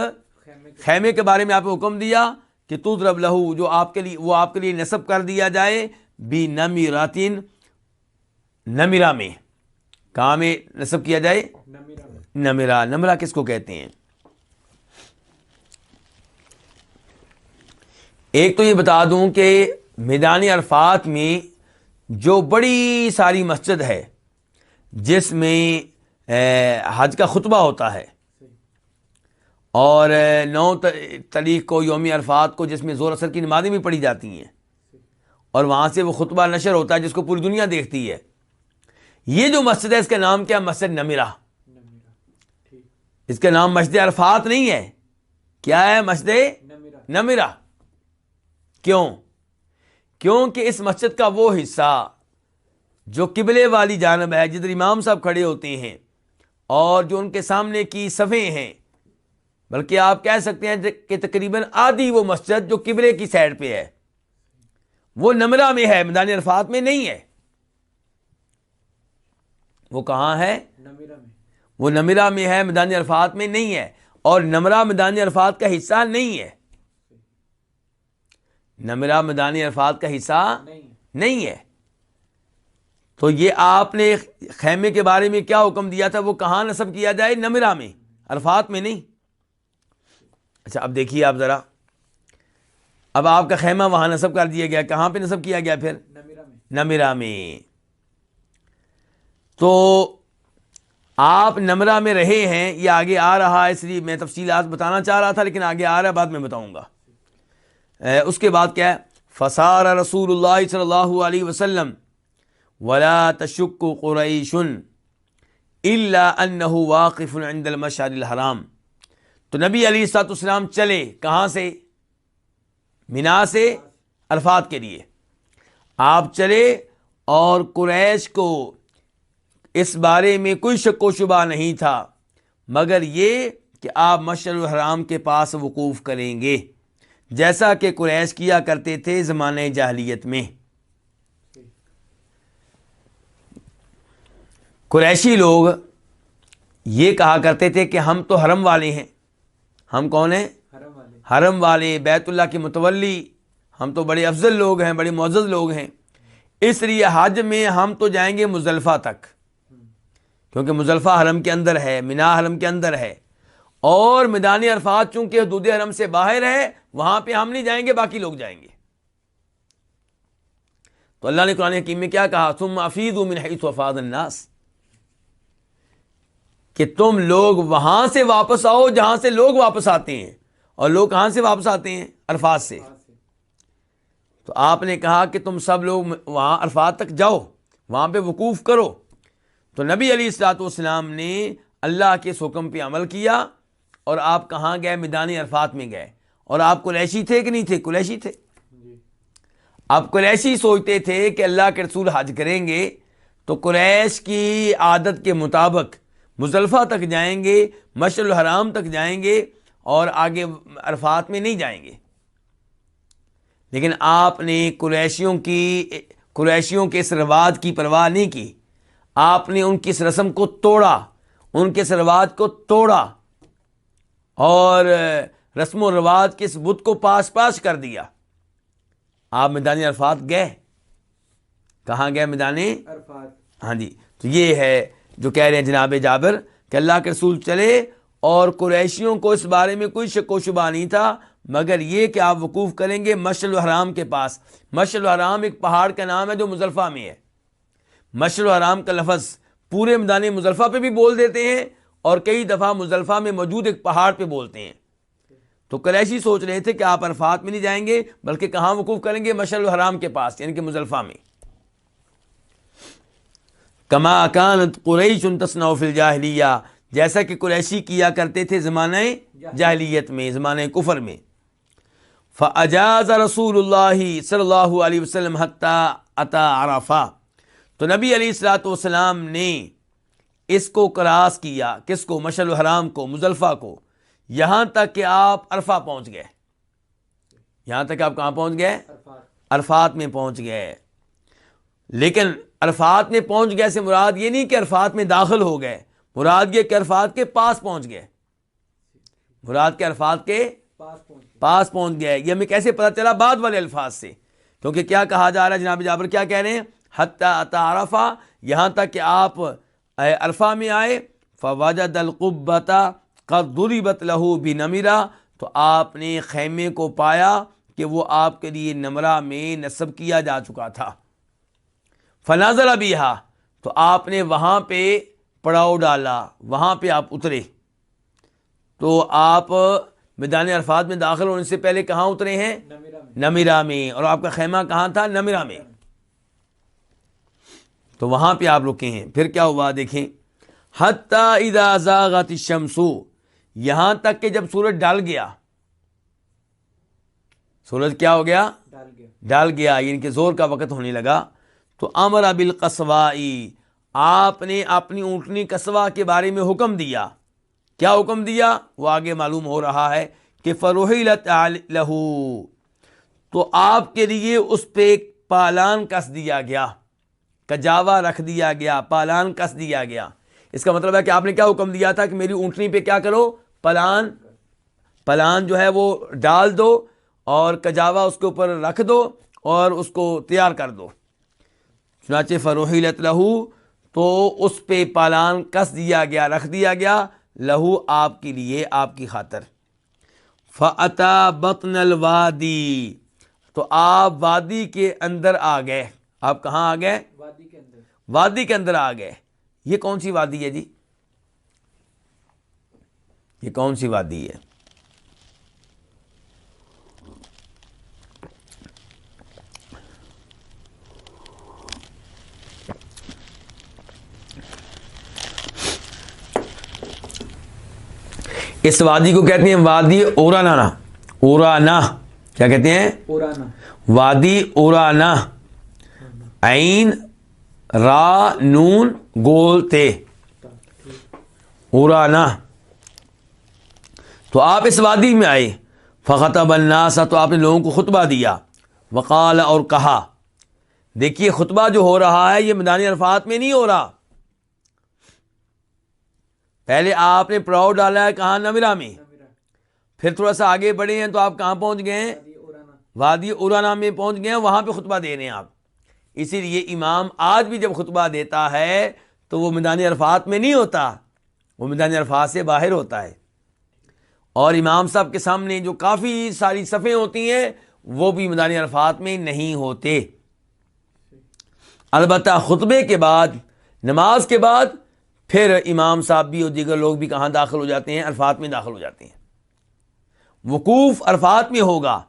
خیمے کے بارے میں آپ نے حکم دیا کہ تضرب لہو، جو آپ کے لیے، وہ آپ کے لیے نصب کر دیا جائے، بِنَمِرَةٍ، نمرہ میں. کہاں میں نصب کیا جائے؟ نمیرہ میں. نمرہ. نمرہ کس کو کہتے ہیں؟ ایک تو یہ بتا دوں کہ میدان عرفات میں جو بڑی ساری مسجد ہے جس میں حج کا خطبہ ہوتا ہے، اور 9 تاریخ کو یوم عرفات کو جس میں ظہر عصر کی نمازیں بھی پڑھی جاتی ہیں، اور وہاں سے وہ خطبہ نشر ہوتا ہے جس کو پوری دنیا دیکھتی ہے. یہ جو مسجد ہے اس کا نام کیا؟ مسجد نمرہ. نمیرہ. ٹھیک. اس کا نام مسجد عرفات نہیں ہے. کیا ہے؟ مسجد نمیرہ. نمرہ. کیوں؟ کیونکہ اس مسجد کا وہ حصہ جو قبلے والی جانب ہے، جدھر امام صاحب کھڑے ہوتے ہیں اور جو ان کے سامنے کی صفیں ہیں، بلکہ آپ کہہ سکتے ہیں کہ تقریباً آدھی وہ مسجد جو قبلے کی سائڈ پہ ہے وہ نمرہ میں ہے، میدان عرفات میں نہیں ہے. وہ کہاں ہے؟ نمیرہ میں. وہ نمرہ میں ہے، میدان عرفات میں نہیں ہے. اور نمرہ میدان عرفات کا حصہ نہیں ہے. نمرہ میدان عرفات کا حصہ نہیں ہے. تو یہ آپ نے خیمے کے بارے میں کیا حکم دیا تھا؟ وہ کہاں نصب کیا جائے؟ نمرہ میں، عرفات میں نہیں. اچھا اب دیکھیے آپ ذرا، اب آپ کا خیمہ وہاں نصب کر دیا گیا، کہاں پہ نصب کیا گیا؟ پھر نمیرہ میں. نمرہ میں. تو آپ نمرہ میں رہے ہیں، یہ آگے آ رہا ہے، اس لیے میں تفصیلات بتانا چاہ رہا تھا لیکن آگے آ رہا ہے، بعد میں بتاؤں گا. اس کے بعد کیا ہے؟ فصار رسول اللہ صلی اللہ علیہ وسلم ولا تشک قریش الا انہ واقف عند المشعر الحرام. تو نبی علیہ الصلوۃ والسلام چلے کہاں سے؟ مینا سے عرفات کے لیے آپ چلے، اور قریش کو اس بارے میں کوئی شک و شبہ نہیں تھا مگر یہ کہ آپ مشعر الحرام کے پاس وقوف کریں گے، جیسا کہ قریش کیا کرتے تھے زمانہ جاہلیت میں. قریشی لوگ یہ کہا کرتے تھے کہ ہم تو حرم والے ہیں. ہم کون ہیں؟ حرم والے. حرم والے، بیت اللہ کے متولی، ہم تو بڑے افضل لوگ ہیں، بڑے معزز لوگ ہیں، اس لیے حج میں ہم تو جائیں گے مزدلفہ تک، کیونکہ مزدلفہ حرم کے اندر ہے، مینا حرم کے اندر ہے، اور میدان عرفات چونکہ حدود حرم سے باہر ہے، وہاں پہ ہم نہیں جائیں گے، باقی لوگ جائیں گے. تو اللہ نے قرآن حکیم میں کیا کہا؟ ثم افیضوا من حیث افاض الناس، کہ تم لوگ وہاں سے واپس آؤ جہاں سے لوگ واپس آتے ہیں. اور لوگ کہاں سے واپس آتے ہیں؟ عرفات سے. تو آپ نے کہا کہ تم سب لوگ وہاں عرفات تک جاؤ، وہاں پہ وقوف کرو. تو نبی علیہ الصلوۃ والسلام نے اللہ کے اس حکم پہ عمل کیا، اور آپ کہاں گئے؟ میدان عرفات میں گئے. اور آپ قریشی تھے کہ نہیں تھے؟ قریشی تھے. آپ قریشی سوچتے تھے کہ اللہ کے رسول حج کریں گے تو قریش کی عادت کے مطابق مزدلفہ تک جائیں گے، مشعر الحرام تک جائیں گے، اور آگے عرفات میں نہیں جائیں گے. لیکن آپ نے قریشیوں کے اس رواج کی پرواہ نہیں کی. آپ نے ان کی اس رسم کو توڑا، ان کے اس رواج کو توڑا، اور رسم و رواج کے اس بت کو پاش کر دیا. آپ میدان عرفات گئے. کہاں گئے؟ میدان عرفات. ہاں جی. تو یہ ہے جو کہہ رہے ہیں جناب جابر کہ اللہ کے رسول چلے، اور قریشیوں کو اس بارے میں کوئی شک و شبہ نہیں تھا مگر یہ کہ آپ وقوف کریں گے مشعر الحرام کے پاس. مشعر الحرام ایک پہاڑ کا نام ہے جو مزدلفہ میں ہے. مشعر الحرام کا لفظ پورے میدان مزدلفہ پہ بھی بول دیتے ہیں اور کئی دفعہ مزدلفہ میں موجود ایک پہاڑ پہ بولتے ہیں. تو قریشی سوچ رہے تھے کہ آپ عرفات میں نہیں جائیں گے بلکہ کہاں وقوف کریں گے؟ مشعر الحرام کے پاس، یعنی کہ مزدلفہ میں. کما کانت قریش تصنع فی الجاہلیہ، جیسا کہ قریشی کیا کرتے تھے زمانہ جاہلیت میں، زمانہ کفر میں. فاجاز رسول اللہ صلی اللہ علیہ وسلم حتی اتا عرفہ، تو نبی علیہ الصلوۃ والسلام نے اس کو کراس کیا، کس کو؟ مشعر الحرام کو، مزدلفہ کو، یہاں تک کہ آپ عرفہ پہنچ گئے. یہاں تک آپ کہاں پہنچ گئے؟ عرفات میں پہنچ گئے. لیکن عرفات میں پہنچ گئے سے مراد یہ نہیں کہ عرفات میں داخل ہو گئے، مراد یہ کہ عرفات کے پاس پہنچ گئے. مراد کے عرفات کے پاس پہنچ گئے. یہ ہمیں کیسے پتہ چلا؟ بعد والے الفاظ سے، کیونکہ کیا کہا جا رہا ہے؟ جناب جابر کیا کہہ رہے ہیں؟ حتی اتا عرفہ، یہاں تک کہ آپ عرفہ میں آئے. فوجد القبۃ قد ضربت له بنمرہ، تو آپ نے خیمے کو پایا کہ وہ آپ کے لیے نمرہ میں نصب کیا جا چکا تھا. فنزل بہا، تو آپ نے وہاں پہ پڑاؤ ڈالا، وہاں پہ آپ اترے. تو آپ میدان عرفات میں داخل ہونے سے پہلے کہاں اترے ہیں؟ نمرہ میں. اور آپ کا خیمہ کہاں تھا؟ نمرہ میں. تو وہاں پہ آپ رکے ہیں. پھر کیا ہوا دیکھیں، حتی اذا زاغت الشمس، یہاں تک کہ جب سورج ڈال گیا. سورج کیا ہو گیا؟ ڈال گیا، یعنی کہ زور کا وقت ہونے لگا. تو امر بالقصواء، آپ نے اپنی اونٹنی قصوہ کے بارے میں حکم دیا. کیا حکم دیا؟ وہ آگے معلوم ہو رہا ہے کہ فرحلت لہ، تو آپ کے لیے اس پہ ایک پالان کس دیا گیا، کجاوا رکھ دیا گیا، پالان کس دیا گیا. اس کا مطلب ہے کہ آپ نے کیا حکم دیا تھا کہ میری اونٹنی پہ کیا کرو؟ پلان جو ہے وہ ڈال دو اور کجاوا اس کے اوپر رکھ دو اور اس کو تیار کر دو. چنانچہ فرحلت لہ، تو اس پہ پالان کس دیا گیا، رکھ دیا گیا، لہو آپ کے لیے، آپ کی خاطر. فاتا بطن الوادی، تو آپ وادی کے اندر آ گئے. آپ کہاں آ گئے؟ وادی کے اندر آ گئے. یہ کون سی وادی ہے جی؟ یہ کون سی وادی ہے؟ اس وادی کو کہتے ہیں وادی اورانا. اورانا کیا کہتے ہیں؟ وادی اورانا، عین را نون گول تے، اورانا. تو آپ اس وادی میں آئے. فخطب الناس، تو آپ نے لوگوں کو خطبہ دیا. وقال، اور کہا. دیکھیے خطبہ جو ہو رہا ہے یہ میدان عرفات میں نہیں ہو رہا. پہلے آپ نے پڑاؤ ڈالا ہے کہاں؟ نمرہ میں. پھر تھوڑا سا آگے بڑھے ہیں تو آپ کہاں پہنچ گئے ہیں؟ وادی اورانا میں پہنچ گئے ہیں. وہاں پہ خطبہ دے رہے ہیں آپ. اسی لیے امام آج بھی جب خطبہ دیتا ہے تو وہ میدان عرفات میں نہیں ہوتا، وہ میدان عرفات سے باہر ہوتا ہے. اور امام صاحب کے سامنے جو کافی ساری صفیں ہوتی ہیں وہ بھی میدان عرفات میں نہیں ہوتے. البتہ خطبے کے بعد، نماز کے بعد، پھر امام صاحب بھی اور دیگر لوگ بھی کہاں داخل ہو جاتے ہیں؟ عرفات میں داخل ہو جاتے ہیں. وقوف عرفات میں ہوگا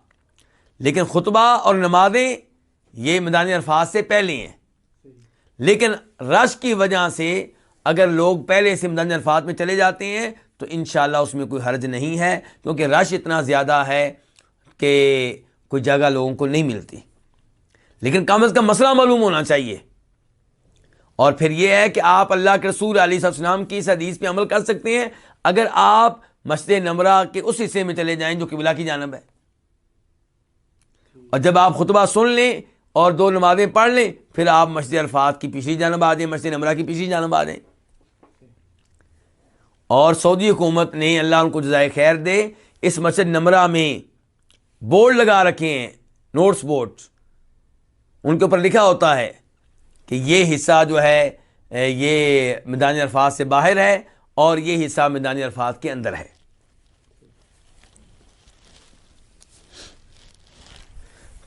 لیکن خطبہ اور نمازیں یہ میدان عرفات سے پہلے ہیں. لیکن رش کی وجہ سے اگر لوگ پہلے سے میدان عرفات میں چلے جاتے ہیں تو انشاءاللہ اس میں کوئی حرج نہیں ہے، کیونکہ رش اتنا زیادہ ہے کہ کوئی جگہ لوگوں کو نہیں ملتی. لیکن کم از کم مسئلہ معلوم ہونا چاہیے. اور پھر یہ ہے کہ آپ اللہ کے رسول علیہ السلام کی اس حدیث پہ عمل کر سکتے ہیں اگر آپ مسجد نمرہ کے اس حصے میں چلے جائیں جو قبلہ کی جانب ہے. اور جب آپ خطبہ سن لیں اور 2 نمازیں پڑھ لیں پھر آپ مسجد عرفات کی پیچھے جانب آ جائیں، مسجد نمرہ کی پیچھے جانب آ جائیں. اور سعودی حکومت نے، اللہ ان کو جزائے خیر دے، اس مسجد نمرہ میں بورڈ لگا رکھے ہیں، نوٹس بورڈ. ان کے اوپر لکھا ہوتا ہے کہ یہ حصہ جو ہے یہ میدان عرفات سے باہر ہے اور یہ حصہ میدان عرفات کے اندر ہے.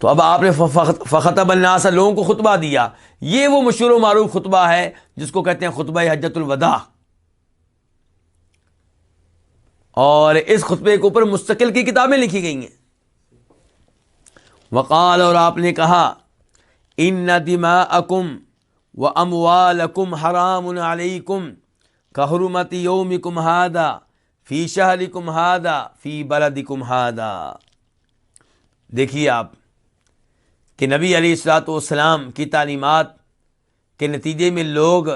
تو اب آپ نے فخطب الناس، لوگوں کو خطبہ دیا. یہ وہ مشہور و معروف خطبہ ہے جس کو کہتے ہیں خطبہ حجۃ الوداع. اور اس خطبے کے اوپر مستقل کی کتابیں لکھی گئی ہیں. وقال، اور آپ نے کہا، ان دماءکم واموالکم حرام علیکم کحرمت یومکم ھذا فی شہرکم ھذا فی بلدکم ھذا. دیکھیے آپ کہ نبی علیہ الصلوۃ والسلام کی تعلیمات کے نتیجے میں لوگ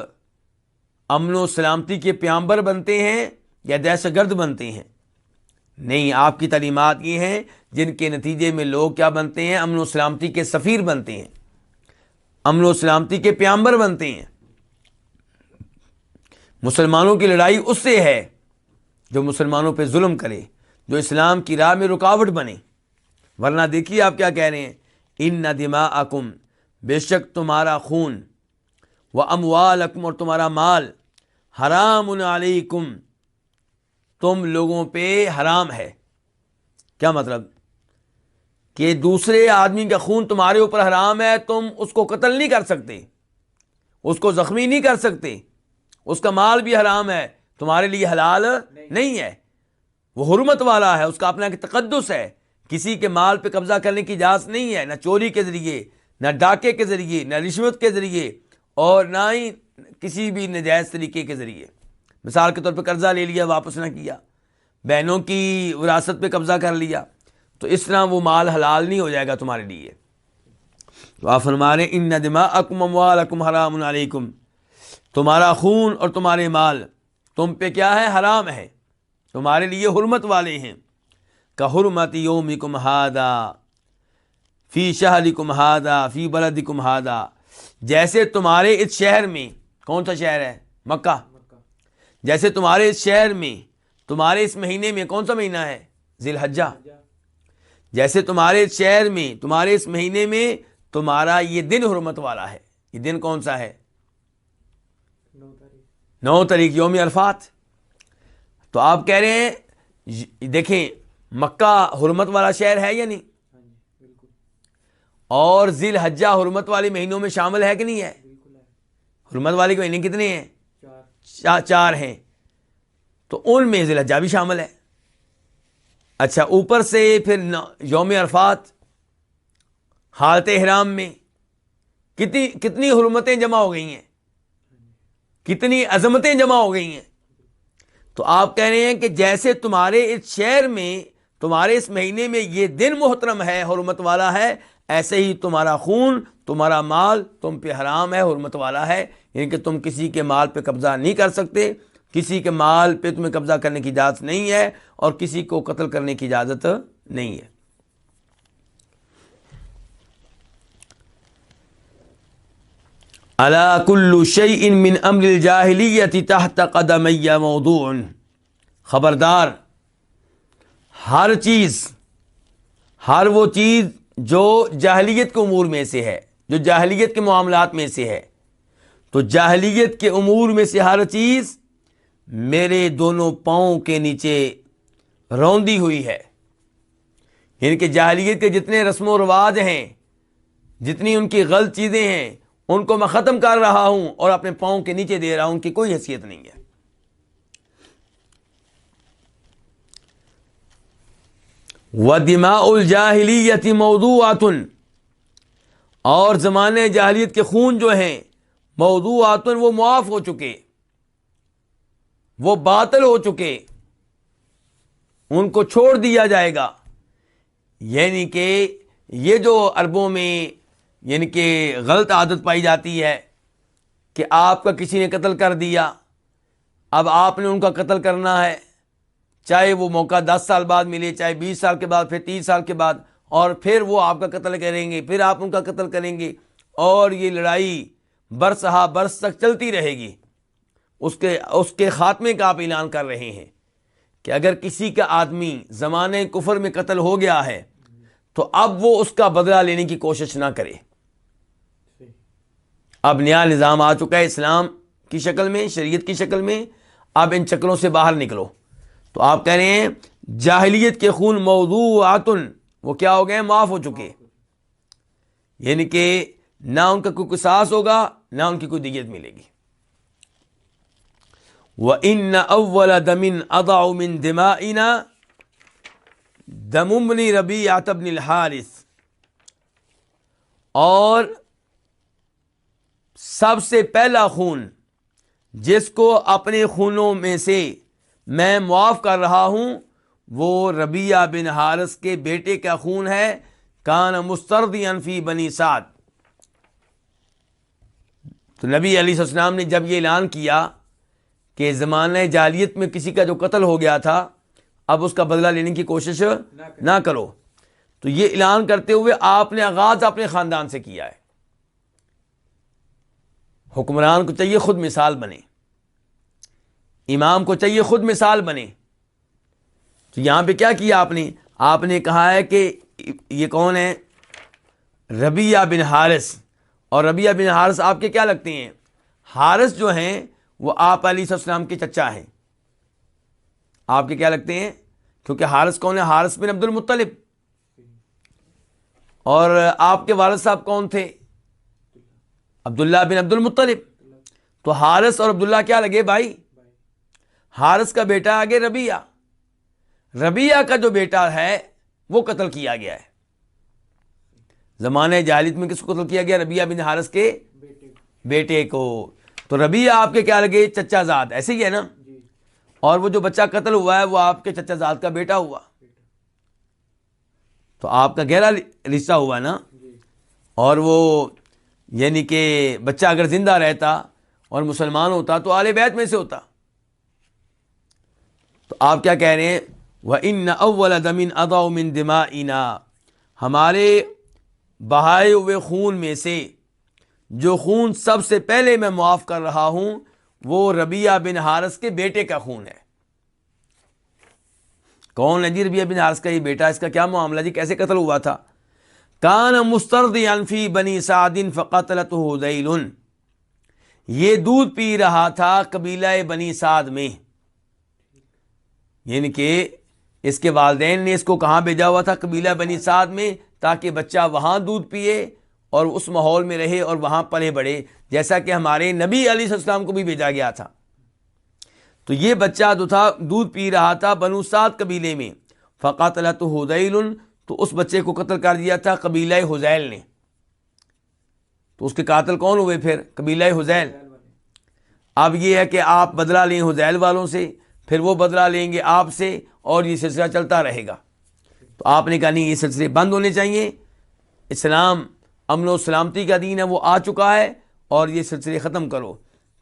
امن و سلامتی کے پیامبر بنتے ہیں یا دہشت گرد بنتے ہیں؟ نہیں، آپ کی تعلیمات یہ ہیں جن کے نتیجے میں لوگ کیا بنتے ہیں؟ امن و سلامتی کے سفیر بنتے ہیں، امن و سلامتی کے پیامبر بنتے ہیں. مسلمانوں کی لڑائی اس سے ہے جو مسلمانوں پہ ظلم کرے، جو اسلام کی راہ میں رکاوٹ بنے. ورنہ دیکھیے آپ کیا کہہ رہے ہیں، ان دماءکم، بے شک تمہارا خون، واموالکم، اور تمہارا مال، حرام علیکم، تم لوگوں پہ حرام ہے. کیا مطلب؟ کہ دوسرے آدمی کا خون تمہارے اوپر حرام ہے، تم اس کو قتل نہیں کر سکتے، اس کو زخمی نہیں کر سکتے، اس کا مال بھی حرام ہے، تمہارے لیے حلال نہیں ہے. وہ حرمت والا ہے، اس کا اپنا ایک تقدس ہے. کسی کے مال پہ قبضہ کرنے کی اجازت نہیں ہے، نہ چوری کے ذریعے، نہ ڈاکے کے ذریعے، نہ رشوت کے ذریعے، اور نہ ہی کسی بھی ناجائز طریقے کے ذریعے. مثال کے طور پہ قرضہ لے لیا، واپس نہ کیا، بہنوں کی وراثت پہ قبضہ کر لیا، تو اس طرح وہ مال حلال نہیں ہو جائے گا تمہارے لیے. تو آپ فرما رہے ہیں ان دماءکم اموالکم حرام علیکم، تمہارا خون اور تمہارے مال تم پہ کیا ہے؟ حرام ہے، تمہارے لیے حرمت والے ہیں. کحرمت یومکم ھذا فی شہرکم ھذا فی بلدکم ھذا، جیسے تمہارے اس شہر میں، کون سا شہر ہے؟ مکہ. جیسے تمہارے اس شہر میں، تمہارے اس مہینے میں، کون سا مہینہ ہے؟ ذی الحجہ. جیسے تمہارے اس شہر میں، تمہارے اس مہینے میں تمہارا یہ دن حرمت والا ہے. یہ دن کون سا ہے؟ 9 تاریخ، یوم عرفات. تو آپ کہہ رہے ہیں دیکھیں مکہ حرمت والا شہر ہے یا نہیں؟ اور ذی الحجہ حرمت والے مہینوں میں شامل ہے کہ نہیں ہے؟ حرمت والے کے مہینے کتنے ہیں؟ 4 ہیں. تو ان میں ذی الحجہ بھی شامل ہے. اچھا، اوپر سے پھر یوم عرفات، حالت احرام میں کتنی حرمتیں جمع ہو گئی ہیں، کتنی عظمتیں جمع ہو گئی ہیں. تو آپ کہہ رہے ہیں کہ جیسے تمہارے اس شہر میں، تمہارے اس مہینے میں یہ دن محترم ہے، حرمت والا ہے، ایسے ہی تمہارا خون، تمہارا مال تم پہ حرام ہے، حرمت والا ہے. یعنی کہ تم کسی کے مال پہ قبضہ نہیں کر سکتے، کسی کے مال پہ تمہیں قبضہ کرنے کی اجازت نہیں ہے، اور کسی کو قتل کرنے کی اجازت نہیں ہے. الا کل شیء من امر الجاہلیت تحت قدمی موضوع، خبردار، ہر چیز، ہر وہ چیز جو جاہلیت کے امور میں سے ہے، جو جاہلیت کے معاملات میں سے ہے، تو جاہلیت کے امور میں سے ہر چیز میرے دونوں پاؤں کے نیچے روندی ہوئی ہے. یعنی کہ جاہلیت کے جتنے رسم و رواج ہیں، جتنی ان کی غلط چیزیں ہیں، ان کو میں ختم کر رہا ہوں اور اپنے پاؤں کے نیچے دے رہا ہوں، ان کی کوئی حیثیت نہیں ہے. وَدِمَاءُ الْجَاهِلِيَّةِ مَوْضُوعَةٌ، اور زمانے جاہلیت کے خون جو ہیں، موضوعات، وہ معاف ہو چکے، وہ باطل ہو چکے، ان کو چھوڑ دیا جائے گا. یعنی کہ یہ جو عربوں میں یعنی کہ غلط عادت پائی جاتی ہے کہ آپ کا کسی نے قتل کر دیا، اب آپ نے ان کا قتل کرنا ہے، چاہے وہ موقع 10 سال بعد ملے، چاہے 20 سال کے بعد، پھر 30 سال کے بعد، اور پھر وہ آپ کا قتل کریں گے، پھر آپ ان کا قتل کریں گے، اور یہ لڑائی برس ہا برس تک چلتی رہے گی. اس کے خاتمے کا آپ اعلان کر رہے ہیں کہ اگر کسی کا آدمی زمانے کفر میں قتل ہو گیا ہے تو اب وہ اس کا بدلہ لینے کی کوشش نہ کرے. اب نیا نظام آ چکا ہے اسلام کی شکل میں، شریعت کی شکل میں، اب ان چکروں سے باہر نکلو. تو آپ کہہ رہے ہیں جاہلیت کے خون موضوعات، وہ کیا ہو گئے؟ معاف ہو چکے. یعنی کہ نہ ان کا کوئی قصاص ہوگا نہ ان کی کوئی دیت ملے گی. وَإِنَّ أَوَّلَ دَمٍ أَضَعُ مِن دِمَائِنَا دَمُ ابْنِ رَبِيعَةَ بْنِ الْحَارِثِ، اور سب سے پہلا خون جس کو اپنے خونوں میں سے میں معاف کر رہا ہوں وہ ربیعہ بن حارث کے بیٹے کا خون ہے. کان مسترضیاً فی بنی سعد. تو نبی علیہ السلام نے جب یہ اعلان کیا کہ زمانہ جاہلیت میں کسی کا جو قتل ہو گیا تھا اب اس کا بدلہ لینے کی کوشش نہ کرو، تو یہ اعلان کرتے ہوئے آپ نے آغاز اپنے خاندان سے کیا ہے. حکمران کو چاہیے خود مثال بنے، امام کو چاہیے خود مثال بنے. تو یہاں پہ کیا کیا آپ نے کہا ہے کہ یہ کون ہے؟ ربیعہ بن حارث. اور ربیعہ بن حارث آپ کے کیا لگتے ہیں؟ حارث جو ہیں وہ آپ علیہ السلام کے چچا ہیں. آپ کے کیا لگتے ہیں؟ کیونکہ حارث کون ہے؟ حارث بن عبد المطلب. اور آپ کے والد صاحب کون تھے؟ عبداللہ بن عبد المطلب. تو حارث اور عبداللہ کیا لگے؟ بھائی. حارث کا بیٹا آگے ربیعہ، ربیعہ کا جو بیٹا ہے وہ قتل کیا گیا ہے. زمانہ جاہلیت میں کس کو قتل کیا گیا؟ ربیعہ بن حارث کے بیٹے کو. تو ربیعہ آپ کے کیا لگے؟ چچا زاد. ایسے ہی ہے نا؟ اور وہ جو بچہ قتل ہوا ہے وہ آپ کے چچا زاد کا بیٹا ہوا، تو آپ کا گہرا رشتہ ہوا نا. اور وہ یعنی کہ بچہ اگر زندہ رہتا اور مسلمان ہوتا تو آل بیت میں سے ہوتا. تو آپ کیا کہہ رہے ہیں؟ وَإِنَّ أَوَّلَ دَمٍ أَضَعُ مِن دِمَائِنَا، ہمارے بہائے ہوئے خون میں سے جو خون سب سے پہلے میں معاف کر رہا ہوں وہ ربیعہ بن حارث کے بیٹے کا خون ہے. کون ہے جی ربیعہ بن حارث کا یہ بیٹا؟ اس کا کیا معاملہ جی؟ کیسے قتل ہوا تھا؟ کان مسترضعا فی بنی سعد فقتلته ذیل، یہ دودھ پی رہا تھا قبیلہ بنی سعد میں. یعنی کہ اس کے والدین نے اس کو کہاں بھیجا ہوا تھا؟ قبیلہ بنی سعد میں، تاکہ بچہ وہاں دودھ پیے اور اس ماحول میں رہے اور وہاں پلے بڑھے، جیسا کہ ہمارے نبی علیہ السلام کو بھی بھیجا گیا تھا. تو یہ بچہ جو تھا دودھ پی رہا تھا بنو سعد قبیلے میں. فقتلته ذیل، تو اس بچے کو قتل کر دیا تھا قبیلہ حذیل نے. تو اس کے قاتل کون ہوئے پھر؟ قبیلہ حذیل. اب یہ ہے کہ آپ بدلہ لیں حذیل والوں سے، پھر وہ بدلہ لیں گے آپ سے، اور یہ سلسلہ چلتا رہے گا. تو آپ نے کہا نہیں، یہ سلسلے بند ہونے چاہیے. اسلام امن و سلامتی کا دین ہے، وہ آ چکا ہے، اور یہ سلسلے ختم کرو.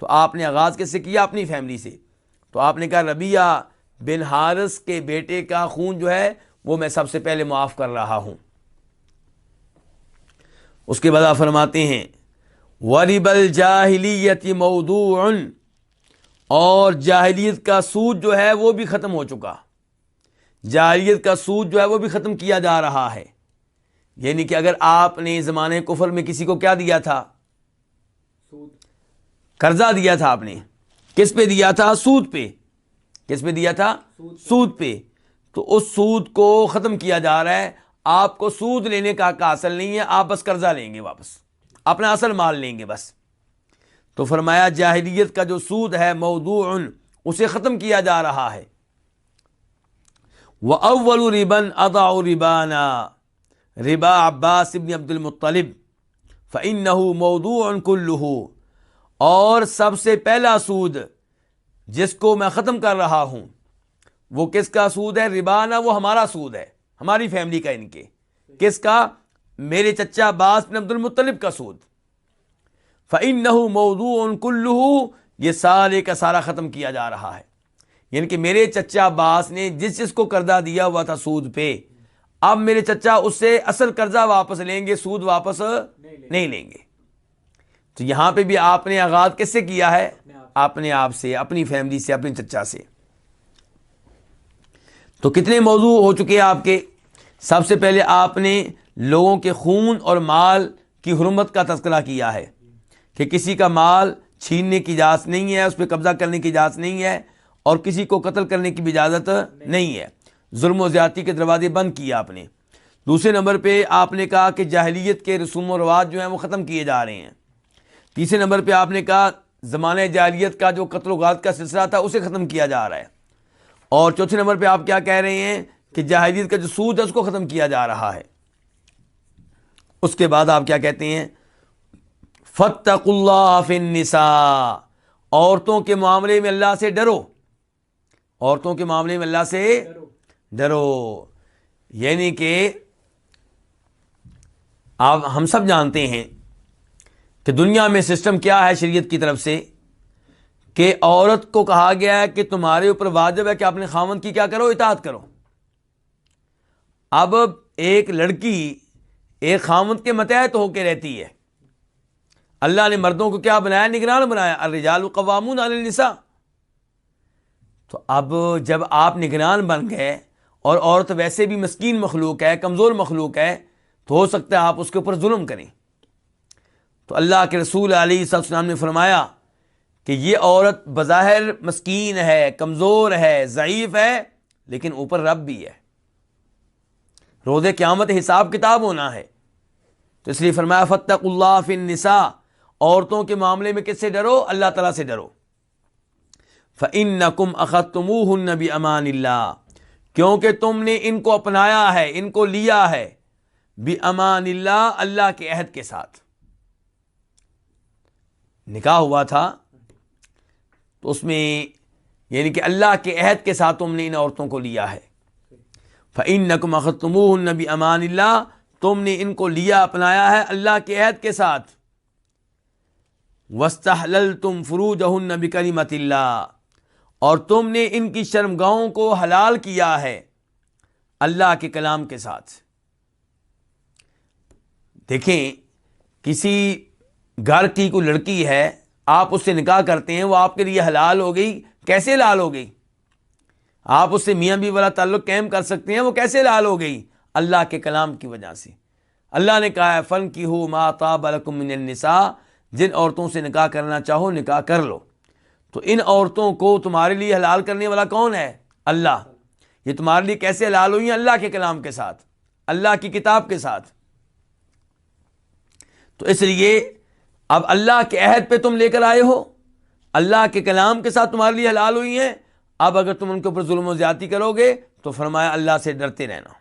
تو آپ نے آغاز کس سے کیا؟ اپنی فیملی سے. تو آپ نے کہا ربیعہ بن حارث کے بیٹے کا خون جو ہے وہ میں سب سے پہلے معاف کر رہا ہوں. اس کے بعد آپ فرماتے ہیں وَرِبَ الْجَاهِلِيَّةِ مَوْضُوعٌ، اور جاہلیت کا سود جو ہے وہ بھی ختم ہو چکا. جاہلیت کا سود جو ہے وہ بھی ختم کیا جا رہا ہے. یعنی کہ اگر آپ نے زمانے کفر میں کسی کو کیا دیا تھا؟ قرضہ دیا تھا. آپ نے کس پہ دیا تھا؟ سود پہ. کس پہ دیا تھا؟ سود پہ. تو اس سود کو ختم کیا جا رہا ہے. آپ کو سود لینے کا حق حاصل نہیں ہے، آپ بس قرضہ لیں گے، واپس اپنا اصل مال لیں گے بس. تو فرمایا جاہلیت کا جو سود ہے موضوع، اسے ختم کیا جا رہا ہے. وَأَوَّلُ رِبًا أَضَعُ رِبَانَا ربا عباس ابن عبد المطلب فَإِنَّهُ مَوْضُوعٌ كُلُّهُ، اور سب سے پہلا سود جس کو میں ختم کر رہا ہوں وہ کس کا سود ہے؟ ربانا، وہ ہمارا سود ہے، ہماری فیملی کا. ان کے کس کا؟ میرے چچا عباس بن عبد المطلب کا سود. فَإِنَّهُ مَوْضُوعٌ كُلُّهُ، یہ سارے کا سارا ختم کیا جا رہا ہے. یعنی کہ میرے چچا عباس نے جس کو قرضہ دیا ہوا تھا سود پہ، اب میرے چچا اس سے اصل قرضہ واپس لیں گے، سود واپس نہیں لیں گے. تو یہاں پہ بھی آپ نے آغاز کس سے کیا ہے؟ اپنے آپ سے، اپنی فیملی سے، اپنے چچا سے. تو کتنے موضوع ہو چکے آپ کے؟ سب سے پہلے آپ نے لوگوں کے خون اور مال کی حرمت کا تذکرہ کیا ہے کہ کسی کا مال چھیننے کی اجازت نہیں ہے، اس پہ قبضہ کرنے کی اجازت نہیں ہے، اور کسی کو قتل کرنے کی بھی اجازت نہیں ہے. ظلم و زیادتی کے دروازے بند کیے آپ نے. دوسرے نمبر پہ آپ نے کہا کہ جاہلیت کے رسوم و رواج جو ہیں وہ ختم کیے جا رہے ہیں. تیسرے نمبر پہ آپ نے کہا زمانہ جاہلیت کا جو قتل و غارت کا سلسلہ تھا اسے ختم کیا جا رہا ہے. اور چوتھے نمبر پہ آپ کیا کہہ رہے ہیں کہ جاہلیت کا جو سود ہے اس کو ختم کیا جا رہا ہے. اس کے بعد آپ کیا کہتے ہیں؟ فاتقوا اللہ فی النساء، عورتوں کے معاملے میں اللہ سے ڈرو، عورتوں کے معاملے میں اللہ سے ڈرو. یعنی کہ آپ ہم سب جانتے ہیں کہ دنیا میں سسٹم کیا ہے شریعت کی طرف سے کہ عورت کو کہا گیا ہے کہ تمہارے اوپر واجب ہے کہ اپنے خاوند کی کیا کرو؟ اطاعت کرو. اب ایک لڑکی ایک خاوند کے متحد ہو کے رہتی ہے. اللہ نے مردوں کو کیا بنایا؟ نگران بنایا. الرجال قوامون علی النساء. تو اب جب آپ نگران بن گئے اور عورت ویسے بھی مسکین مخلوق ہے، کمزور مخلوق ہے، تو ہو سکتا ہے آپ اس کے اوپر ظلم کریں. تو اللہ کے رسول علیہ السلام نے فرمایا کہ یہ عورت بظاہر مسکین ہے، کمزور ہے، ضعیف ہے، لیکن اوپر رب بھی ہے. روز قیامت حساب کتاب ہونا ہے. تو اس لیے فرمایا فاتقوا اللہ فی النساء، عورتوں کے معاملے میں کس سے ڈرو؟ اللہ تعالیٰ سے ڈرو. فإنکم اخذتموہن بأمان اللہ، کیونکہ تم نے ان کو اپنایا ہے، ان کو لیا ہے، بأمان اللہ، اللہ کے عہد کے ساتھ. نکاح ہوا تھا تو اس میں یعنی کہ اللہ کے عہد کے ساتھ تم نے ان عورتوں کو لیا ہے. فإنکم اخذتموہن بأمان اللہ، تم نے ان کو لیا، اپنایا ہے اللہ کے عہد کے ساتھ. وَاسْتَحْلَلْتُمْ فُرُوجَهُنَّ بِكَلِمَةِ اللَّهِ، اور تم نے ان کی شرمگاہوں کو حلال کیا ہے اللہ کے کلام کے ساتھ. دیکھیں کسی گھر کی کوئی لڑکی ہے، آپ اس سے نکاح کرتے ہیں، وہ آپ کے لیے حلال ہو گئی. کیسے حلال ہو گئی؟ آپ اس سے میاں بیوی والا تعلق قائم کر سکتے ہیں، وہ کیسے حلال ہو گئی؟ اللہ کے کلام کی وجہ سے. اللہ نے کہا ہے فَانْكِحُوا مَا طَابَ لَكُم مِّنَ النِّسَاءِ، جن عورتوں سے نکاح کرنا چاہو نکاح کر لو. تو ان عورتوں کو تمہارے لیے حلال کرنے والا کون ہے؟ اللہ. یہ تمہارے لیے کیسے حلال ہوئی ہیں؟ اللہ کے کلام کے ساتھ، اللہ کی کتاب کے ساتھ. تو اس لیے اب اللہ کے عہد پہ تم لے کر آئے ہو، اللہ کے کلام کے ساتھ تمہارے لیے حلال ہوئی ہیں. اب اگر تم ان کے اوپر ظلم و زیادتی کرو گے تو فرمایا اللہ سے ڈرتے رہنا.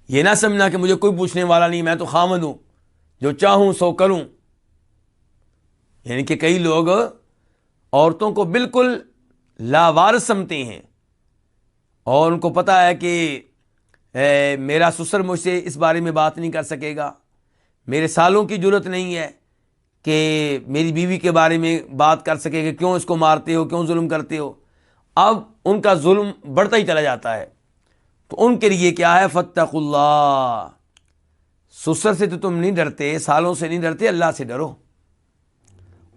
یہ نہ سمجھنا کہ مجھے کوئی پوچھنے والا نہیں، میں تو خاوند ہوں، جو چاہوں سو کروں. یعنی کہ کئی لوگ عورتوں کو بالکل لاوارث سمجھتے ہیں اور ان کو پتہ ہے کہ میرا سسر مجھ سے اس بارے میں بات نہیں کر سکے گا، میرے سالوں کی جرت نہیں ہے کہ میری بیوی کے بارے میں بات کر سکے کہ کیوں اس کو مارتے ہو، کیوں ظلم کرتے ہو. اب ان کا ظلم بڑھتا ہی چلا جاتا ہے. تو ان کے لیے کیا ہے؟ فاتقوا اللہ. سسر سے تو تم نہیں ڈرتے، سالوں سے نہیں ڈرتے، اللہ سے ڈرو.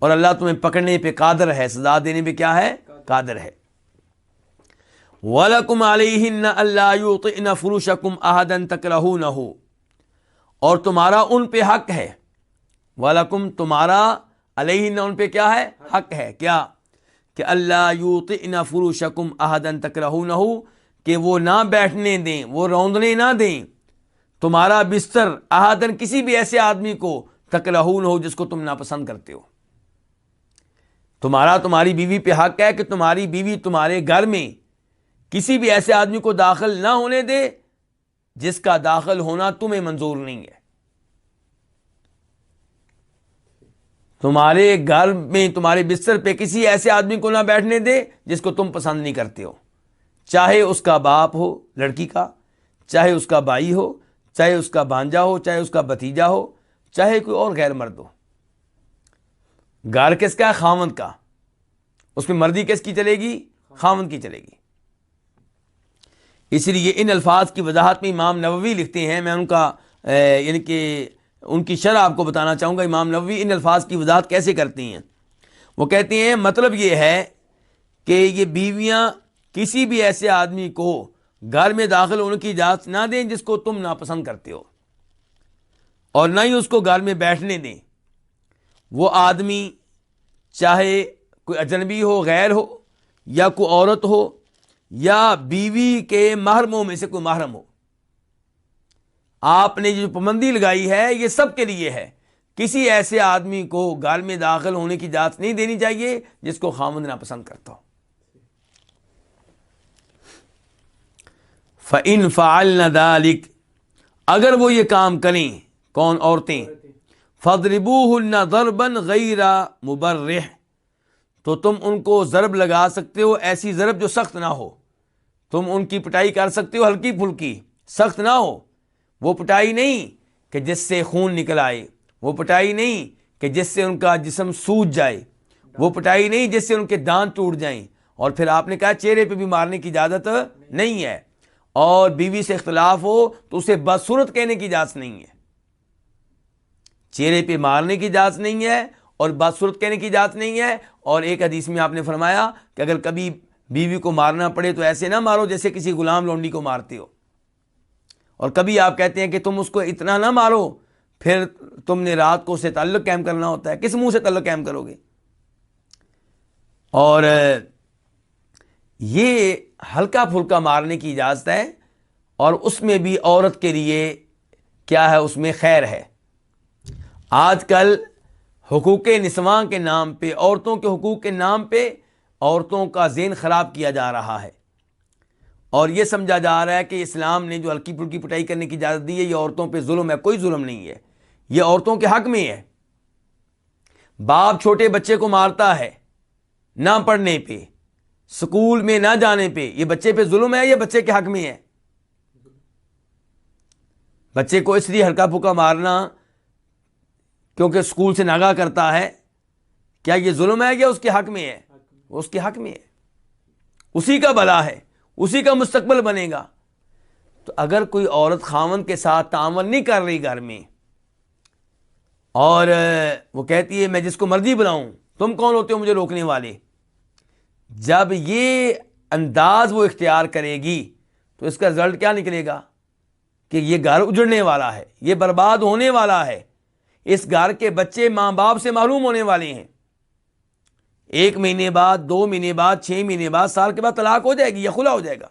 اور اللہ تمہیں پکڑنے پہ قادر ہے، سزا دینے پہ کیا ہے؟ قادر ہے. وَلَكُمْ عَلَيْهِنَّ أَلَّا يُطِئْنَ فُرُوشَكُمْ أَحَدًا تَكْرَهُونَهُ، اور تمہارا ان پہ حق ہے. وَلَكُمْ، تمہارا، علیہن ان پہ کیا ہے؟ حق ہے. کیا؟ کہ اللہ یوطئن فروشکم احدن تکرہونہ، کہ وہ نہ بیٹھنے دیں، وہ روندنے نہ دیں تمہارا بستر، احدن کسی بھی ایسے آدمی کو، تکرہونہ جس کو تم ناپسند کرتے ہو. تمہاری بیوی پہ حق ہے کہ تمہاری بیوی تمہارے گھر میں کسی بھی ایسے آدمی کو داخل نہ ہونے دے جس کا داخل ہونا تمہیں منظور نہیں ہے. تمہارے گھر میں، تمہارے بستر پہ کسی ایسے آدمی کو نہ بیٹھنے دے جس کو تم پسند نہیں کرتے ہو، چاہے اس کا باپ ہو لڑکی کا، چاہے اس کا بھائی ہو، چاہے اس کا بھانجا ہو، چاہے اس کا بھتیجا ہو، چاہے کوئی اور غیر مرد ہو. گھر کس کا ہے؟ خاوند کا. اس میں مردی کس کی چلے گی؟ خاوند کی چلے گی. اس لیے ان الفاظ کی وضاحت میں امام نووی لکھتے ہیں، میں ان کا یعنی کہ ان کی شرح آپ کو بتانا چاہوں گا. امام نووی ان الفاظ کی وضاحت کیسے کرتے ہیں؟ وہ کہتے ہیں مطلب یہ ہے کہ یہ بیویاں کسی بھی ایسے آدمی کو گھر میں داخل ہونے کی اجازت نہ دیں جس کو تم ناپسند کرتے ہو، اور نہ ہی اس کو گھر میں بیٹھنے دیں. وہ آدمی چاہے کوئی اجنبی ہو، غیر ہو، یا کوئی عورت ہو، یا بیوی کے محرموں میں سے کوئی محرم ہو. آپ نے جو پابندی لگائی ہے یہ سب کے لیے ہے. کسی ایسے آدمی کو گھر میں داخل ہونے کی اجازت نہیں دینی چاہیے جس کو خاوند ناپسند کرتا ہو. فَإِنْ فَعَلْنَ ذَلِكَ، اگر وہ یہ کام کریں، کون؟ عورتیں. فَاضْرِبُوهُنَّ ضَرْبًا غَيْرَ مُبَرِّحٍ، تو تم ان کو ضرب لگا سکتے ہو، ایسی ضرب جو سخت نہ ہو. تم ان کی پٹائی کر سکتے ہو ہلکی پھلکی، سخت نہ ہو. وہ پٹائی نہیں کہ جس سے خون نکل آئے، وہ پٹائی نہیں کہ جس سے ان کا جسم سوج جائے، وہ پٹائی نہیں جس سے ان کے دانت ٹوٹ جائیں. اور پھر آپ نے کہا چہرے پہ بھی مارنے کی اجازت نہیں ہے. اور بیوی سے اختلاف ہو تو اسے بدصورت کہنے کی اجازت نہیں ہے. چہرے پہ مارنے کی اجازت نہیں ہے اور بدصورت کہنے کی اجازت نہیں ہے. اور ایک حدیث میں آپ نے فرمایا کہ اگر کبھی بیوی کو مارنا پڑے تو ایسے نہ مارو جیسے کسی غلام لونڈی کو مارتے ہو. اور کبھی آپ کہتے ہیں کہ تم اس کو اتنا نہ مارو، پھر تم نے رات کو اسے تعلق قائم کرنا ہوتا ہے. کس منہ سے تعلق قائم کرو گے؟ اور یہ ہلکا پھلکا مارنے کی اجازت ہے، اور اس میں بھی عورت کے لیے کیا ہے، اس میں خیر ہے. آج کل حقوق نسواں کے نام پہ، عورتوں کے حقوق کے نام پہ عورتوں کا ذہن خراب کیا جا رہا ہے، اور یہ سمجھا جا رہا ہے کہ اسلام نے جو ہلکی پھلکی پٹائی کرنے کی اجازت دی ہے یہ عورتوں پہ ظلم ہے. کوئی ظلم نہیں ہے، یہ عورتوں کے حق میں ہے. باپ چھوٹے بچے کو مارتا ہے نہ پڑھنے پہ، سکول میں نہ جانے پہ، یہ بچے پہ ظلم ہے یا بچے کے حق میں ہے؟ بچے کو اس لیے ہلکا پھلکا مارنا کیونکہ سکول سے ناگاہ کرتا ہے، کیا یہ ظلم ہے یا اس کے حق میں ہے؟ اس کے حق میں ہے، اسی کا بھلا ہے، اسی کا مستقبل بنے گا. تو اگر کوئی عورت خاوند کے ساتھ تعامل نہیں کر رہی گھر میں، اور وہ کہتی ہے میں جس کو مرضی بلاؤں، تم کون ہوتے ہو مجھے روکنے والے، جب یہ انداز وہ اختیار کرے گی تو اس کا رزلٹ کیا نکلے گا کہ یہ گھر اجڑنے والا ہے، یہ برباد ہونے والا ہے. اس گھر کے بچے ماں باپ سے محروم ہونے والے ہیں. 1 مہینے بعد، 2 مہینے بعد، 6 مہینے بعد، سال کے بعد طلاق ہو جائے گی یا خلا ہو جائے گا.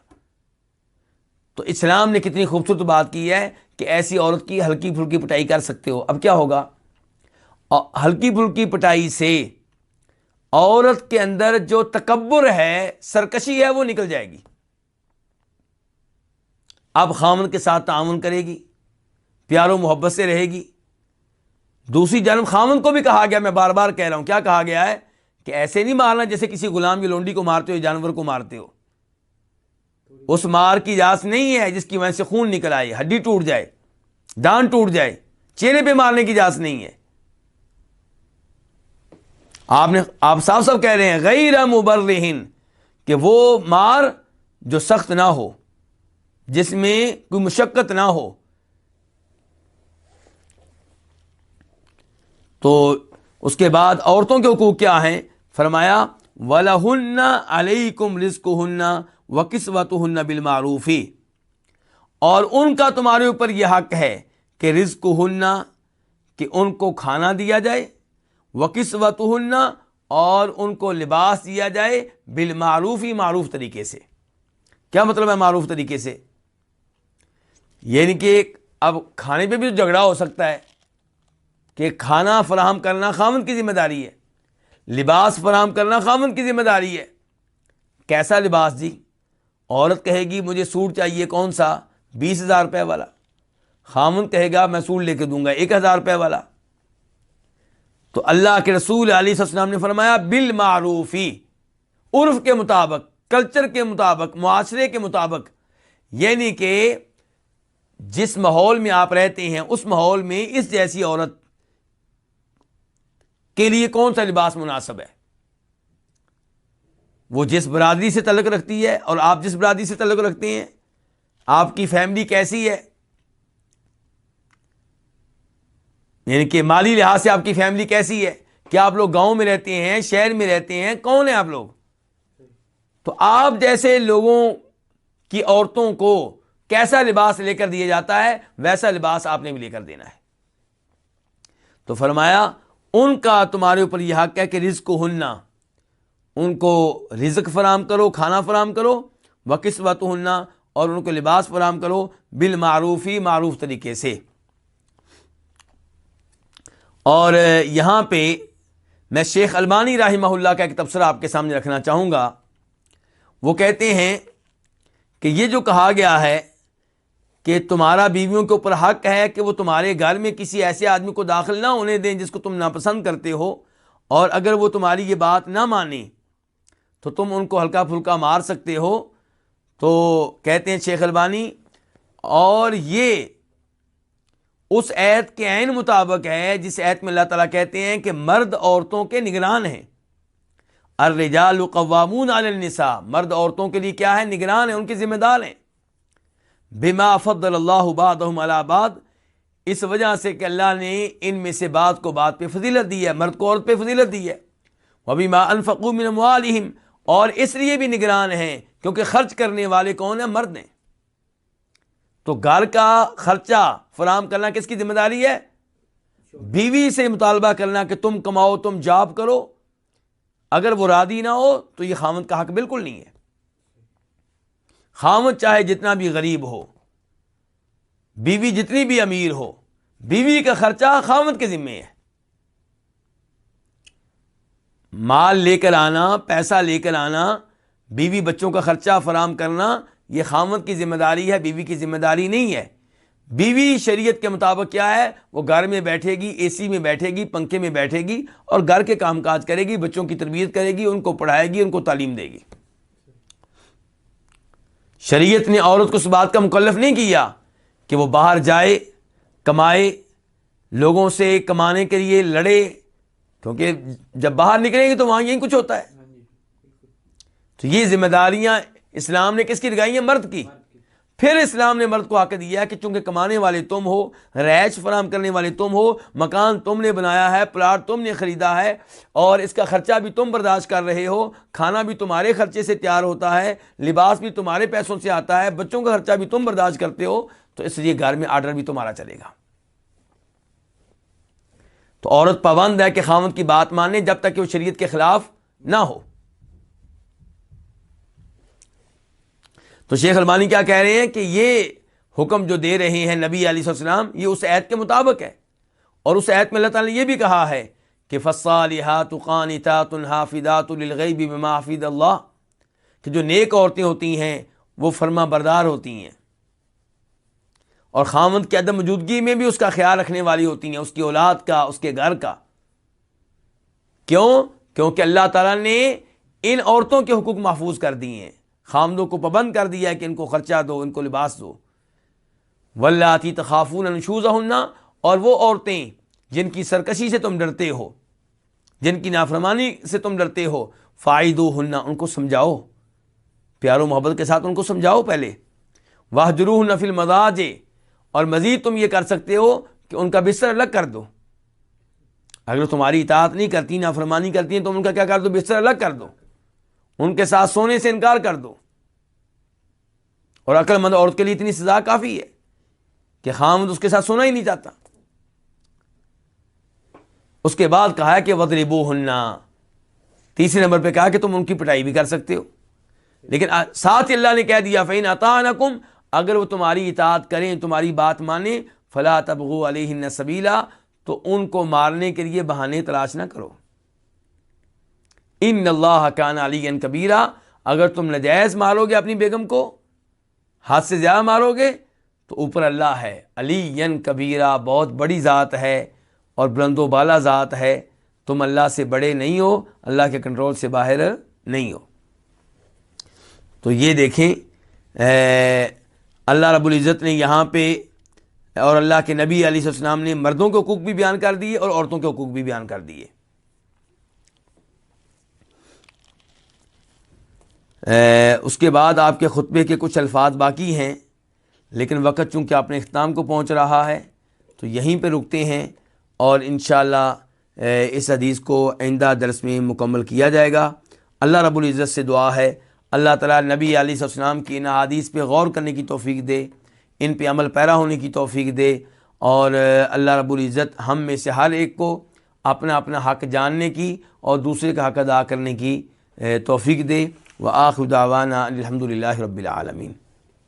تو اسلام نے کتنی خوبصورت بات کی ہے کہ ایسی عورت کی ہلکی پھلکی پٹائی کر سکتے ہو. اب کیا ہوگا؟ ہلکی پھلکی پٹائی سے عورت کے اندر جو تکبر ہے، سرکشی ہے، وہ نکل جائے گی. اب خاوند کے ساتھ تعاون کرے گی، پیار و محبت سے رہے گی. دوسری جانب خاوند کو بھی کہا گیا، میں بار بار کہہ رہا ہوں، کیا کہا گیا ہے کہ ایسے نہیں مارنا جیسے کسی غلام یا لونڈی کو مارتے ہو، جانور کو مارتے ہو. اس مار کی اجازت نہیں ہے جس کی وجہ سے خون نکل آئے، ہڈی ٹوٹ جائے، دانت ٹوٹ جائے. چہرے پہ مارنے کی اجازت نہیں ہے. آپ صاف صاف کہہ رہے ہیں غیر مبرہن، کہ وہ مار جو سخت نہ ہو، جس میں کوئی مشقت نہ ہو. تو اس کے بعد عورتوں کے حقوق کیا ہیں؟ فرمایا وَلَهُنَّ عَلَيْكُمْ رِزْقُهُنَّ وَكِسْوَتُهُنَّ بِالْمَعْرُوفِ، اور ان کا تمہارے اوپر یہ حق ہے کہ رزقهن، کہ ان کو کھانا دیا جائے، وَكِسْوَتُهُنَّ، اور ان کو لباس دیا جائے، بالمعروف، معروف طریقے سے. کیا مطلب ہے معروف طریقے سے؟ یعنی کہ اب کھانے پہ بھی جھگڑا ہو سکتا ہے کہ کھانا فراہم کرنا خاوند کی ذمہ داری ہے، لباس فراہم کرنا خاوند کی ذمہ داری ہے. کیسا لباس جی؟ عورت کہے گی مجھے سوٹ چاہیے، کون سا؟ 20,000 روپے والا. خاوند کہے گا میں سوٹ لے کے دوں گا 1,000 روپے والا. تو اللہ کے رسول علیہ السلام نے فرمایا بالمعروفی، عرف کے مطابق، کلچر کے مطابق، معاشرے کے مطابق. یعنی کہ جس ماحول میں آپ رہتے ہیں اس ماحول میں اس جیسی عورت کے لیے کون سا لباس مناسب ہے. وہ جس برادری سے تعلق رکھتی ہے اور آپ جس برادری سے تعلق رکھتے ہیں، آپ کی فیملی کیسی ہے، یعنی کہ مالی لحاظ سے آپ کی فیملی کیسی ہے، کیا آپ لوگ گاؤں میں رہتے ہیں، شہر میں رہتے ہیں، کون ہیں آپ لوگ. تو آپ جیسے لوگوں کی عورتوں کو کیسا لباس لے کر دیا جاتا ہے ویسا لباس آپ نے بھی لے کر دینا ہے. تو فرمایا ان کا تمہارے اوپر یہ حق ہے کہ رزقهن، ان کو رزق فراہم کرو، کھانا فراہم کرو، وکسوتہن، اور ان کو لباس فراہم کرو، بالمعروفی، معروف طریقے سے۔ اور یہاں پہ میں شیخ البانی رحمہ اللہ کا ایک تبصرہ آپ کے سامنے رکھنا چاہوں گا۔ وہ کہتے ہیں کہ یہ جو کہا گیا ہے کہ تمہارا بیویوں کے اوپر حق ہے کہ وہ تمہارے گھر میں کسی ایسے آدمی کو داخل نہ ہونے دیں جس کو تم ناپسند کرتے ہو، اور اگر وہ تمہاری یہ بات نہ مانیں تو تم ان کو ہلکا پھلکا مار سکتے ہو، تو کہتے ہیں شیخ البانی، اور یہ اس ایت کے عین مطابق ہے جس ایت میں اللہ تعالیٰ کہتے ہیں کہ مرد عورتوں کے نگران ہیں۔ الرجال قوامون علی النساء، مرد عورتوں کے لیے کیا ہے؟ نگران ہیں، ان کے ذمہ دار ہیں۔ بما فضل اللہ بعضهم علی بعض، اس وجہ سے کہ اللہ نے ان میں سے بعض کو بعض پہ فضیلت دی ہے، مرد کو عورت پہ فضیلت دی ہے۔ وبما انفقوا من اموالہم، اور اس لیے بھی نگران ہیں کیونکہ خرچ کرنے والے کون ہیں؟ مرد ہیں۔ تو گھر کا خرچہ فراہم کرنا کس کی ذمہ داری ہے؟ بیوی سے مطالبہ کرنا کہ تم کماؤ، تم جاب کرو۔ اگر وہ راضی نہ ہو تو یہ خاوند کا حق بالکل نہیں ہے۔ خاوند چاہے جتنا بھی غریب ہو، بیوی جتنی بھی امیر ہو، بیوی کا خرچہ خاوند کے ذمہ ہے۔ مال لے کر آنا، پیسہ لے کر آنا، بیوی بچوں کا خرچہ فراہم کرنا، یہ خاوند کی ذمہ داری ہے، بیوی کی ذمہ داری نہیں ہے۔ بیوی شریعت کے مطابق کیا ہے؟ وہ گھر میں بیٹھے گی، اے سی میں بیٹھے گی، پنکھے میں بیٹھے گی، اور گھر کے کام کاج کرے گی، بچوں کی تربیت کرے گی، ان کو پڑھائے گی، ان کو تعلیم دے گی۔ شریعت نے عورت کو اس بات کا مکلف نہیں کیا کہ وہ باہر جائے، کمائے، لوگوں سے کمانے کے لیے لڑے، کیونکہ جب باہر نکلیں گے تو وہاں یہی کچھ ہوتا ہے۔ تو یہ ذمہ داریاں اسلام نے کس کی لگائی ہیں؟ مرد کی۔ پھر اسلام نے مرد کو حق دیا کہ چونکہ کمانے والے تم ہو، رہائش فراہم کرنے والے تم ہو، مکان تم نے بنایا ہے، پلاٹ تم نے خریدا ہے، اور اس کا خرچہ بھی تم برداشت کر رہے ہو، کھانا بھی تمہارے خرچے سے تیار ہوتا ہے، لباس بھی تمہارے پیسوں سے آتا ہے، بچوں کا خرچہ بھی تم برداشت کرتے ہو، تو اس لیے گھر میں آرڈر بھی تمہارا چلے گا۔ تو عورت پابند ہے کہ خاوند کی بات مانے جب تک کہ وہ شریعت کے خلاف نہ ہو۔ تو شیخ البانی کیا کہہ رہے ہیں کہ یہ حکم جو دے رہے ہیں نبی علیہ السلام، یہ اس ایت کے مطابق ہے، اور اس ایت میں اللہ تعالیٰ نے یہ بھی کہا ہے کہ فالصالحات قانتات حافظات للغیب بما حفظ اللہ، کہ جو نیک عورتیں ہوتی ہیں وہ فرما بردار ہوتی ہیں، اور خاوند کی عدم موجودگی میں بھی اس کا خیال رکھنے والی ہوتی ہیں، اس کی اولاد کا، اس کے گھر کا۔ کیوں؟ کیونکہ اللہ تعالیٰ نے ان عورتوں کے حقوق محفوظ کر دیے ہیں، خامدوں کو پابند کر دیا ہے کہ ان کو خرچہ دو، ان کو لباس دو۔ واللاتی تخافون نشوزہن، اور وہ عورتیں جن کی سرکشی سے تم ڈرتے ہو، جن کی نافرمانی سے تم ڈرتے ہو، فاعدوہن، ان کو سمجھاؤ، پیار و محبت کے ساتھ ان کو سمجھاؤ پہلے۔ واہجروہن فی المضاجع، اور مزید تم یہ کر سکتے ہو کہ ان کا بستر الگ کر دو۔ اگر تمہاری اطاعت نہیں کرتی، نافرمانی کرتی ہیں، تو ان کا کیا کر دو؟ بستر الگ کر دو، ان کے ساتھ سونے سے انکار کر دو۔ اور عقل مند عورت کے لیے اتنی سزا کافی ہے کہ خاوند اس کے ساتھ سونا ہی نہیں چاہتا۔ اس کے بعد کہا ہے کہ وَضْرِبُوهُنَّ، تیسرے نمبر پہ کہا کہ تم ان کی پٹائی بھی کر سکتے ہو، لیکن ساتھ ہی اللہ نے کہہ دیا فَإِنْ أَطَاعْنَكُمْ، اگر وہ تمہاری اطاعت کریں، تمہاری بات مانیں، فَلَا تَبْغُوا عَلَيْهِنَّ سَبِيلًا، تو ان کو مارنے کے لیے بہانے تلاش نہ کرو۔ ان اللہ کان علیٰ کبیرہ، اگر تم نجائز مارو گے اپنی بیگم کو، حد سے زیادہ مارو گے، تو اوپر اللہ ہے، علی کبیرہ، بہت بڑی ذات ہے اور بلند و بالا ذات ہے، تم اللہ سے بڑے نہیں ہو، اللہ کے کنٹرول سے باہر نہیں ہو۔ تو یہ دیکھیں اللہ رب العزت نے یہاں پہ، اور اللہ کے نبی علیہ السلام نے مردوں کے حقوق بھی بیان کر دیے اور عورتوں کے حقوق بھی بیان کر دیے۔ اس کے بعد آپ کے خطبے کے کچھ الفاظ باقی ہیں، لیکن وقت چونکہ اپنے اختتام کو پہنچ رہا ہے تو یہیں پہ رکتے ہیں، اور انشاءاللہ اس حدیث کو آئندہ درس میں مکمل کیا جائے گا۔ اللہ رب العزت سے دعا ہے اللہ تعالیٰ نبی علیہ السلام کی ان حدیث پہ غور کرنے کی توفیق دے، ان پہ عمل پیرا ہونے کی توفیق دے، اور اللہ رب العزت ہم میں سے ہر ایک کو اپنا اپنا حق جاننے کی اور دوسرے کا حق ادا کرنے کی توفیق دے۔ وآخر دعوانا الحمد للہ رب العالمین۔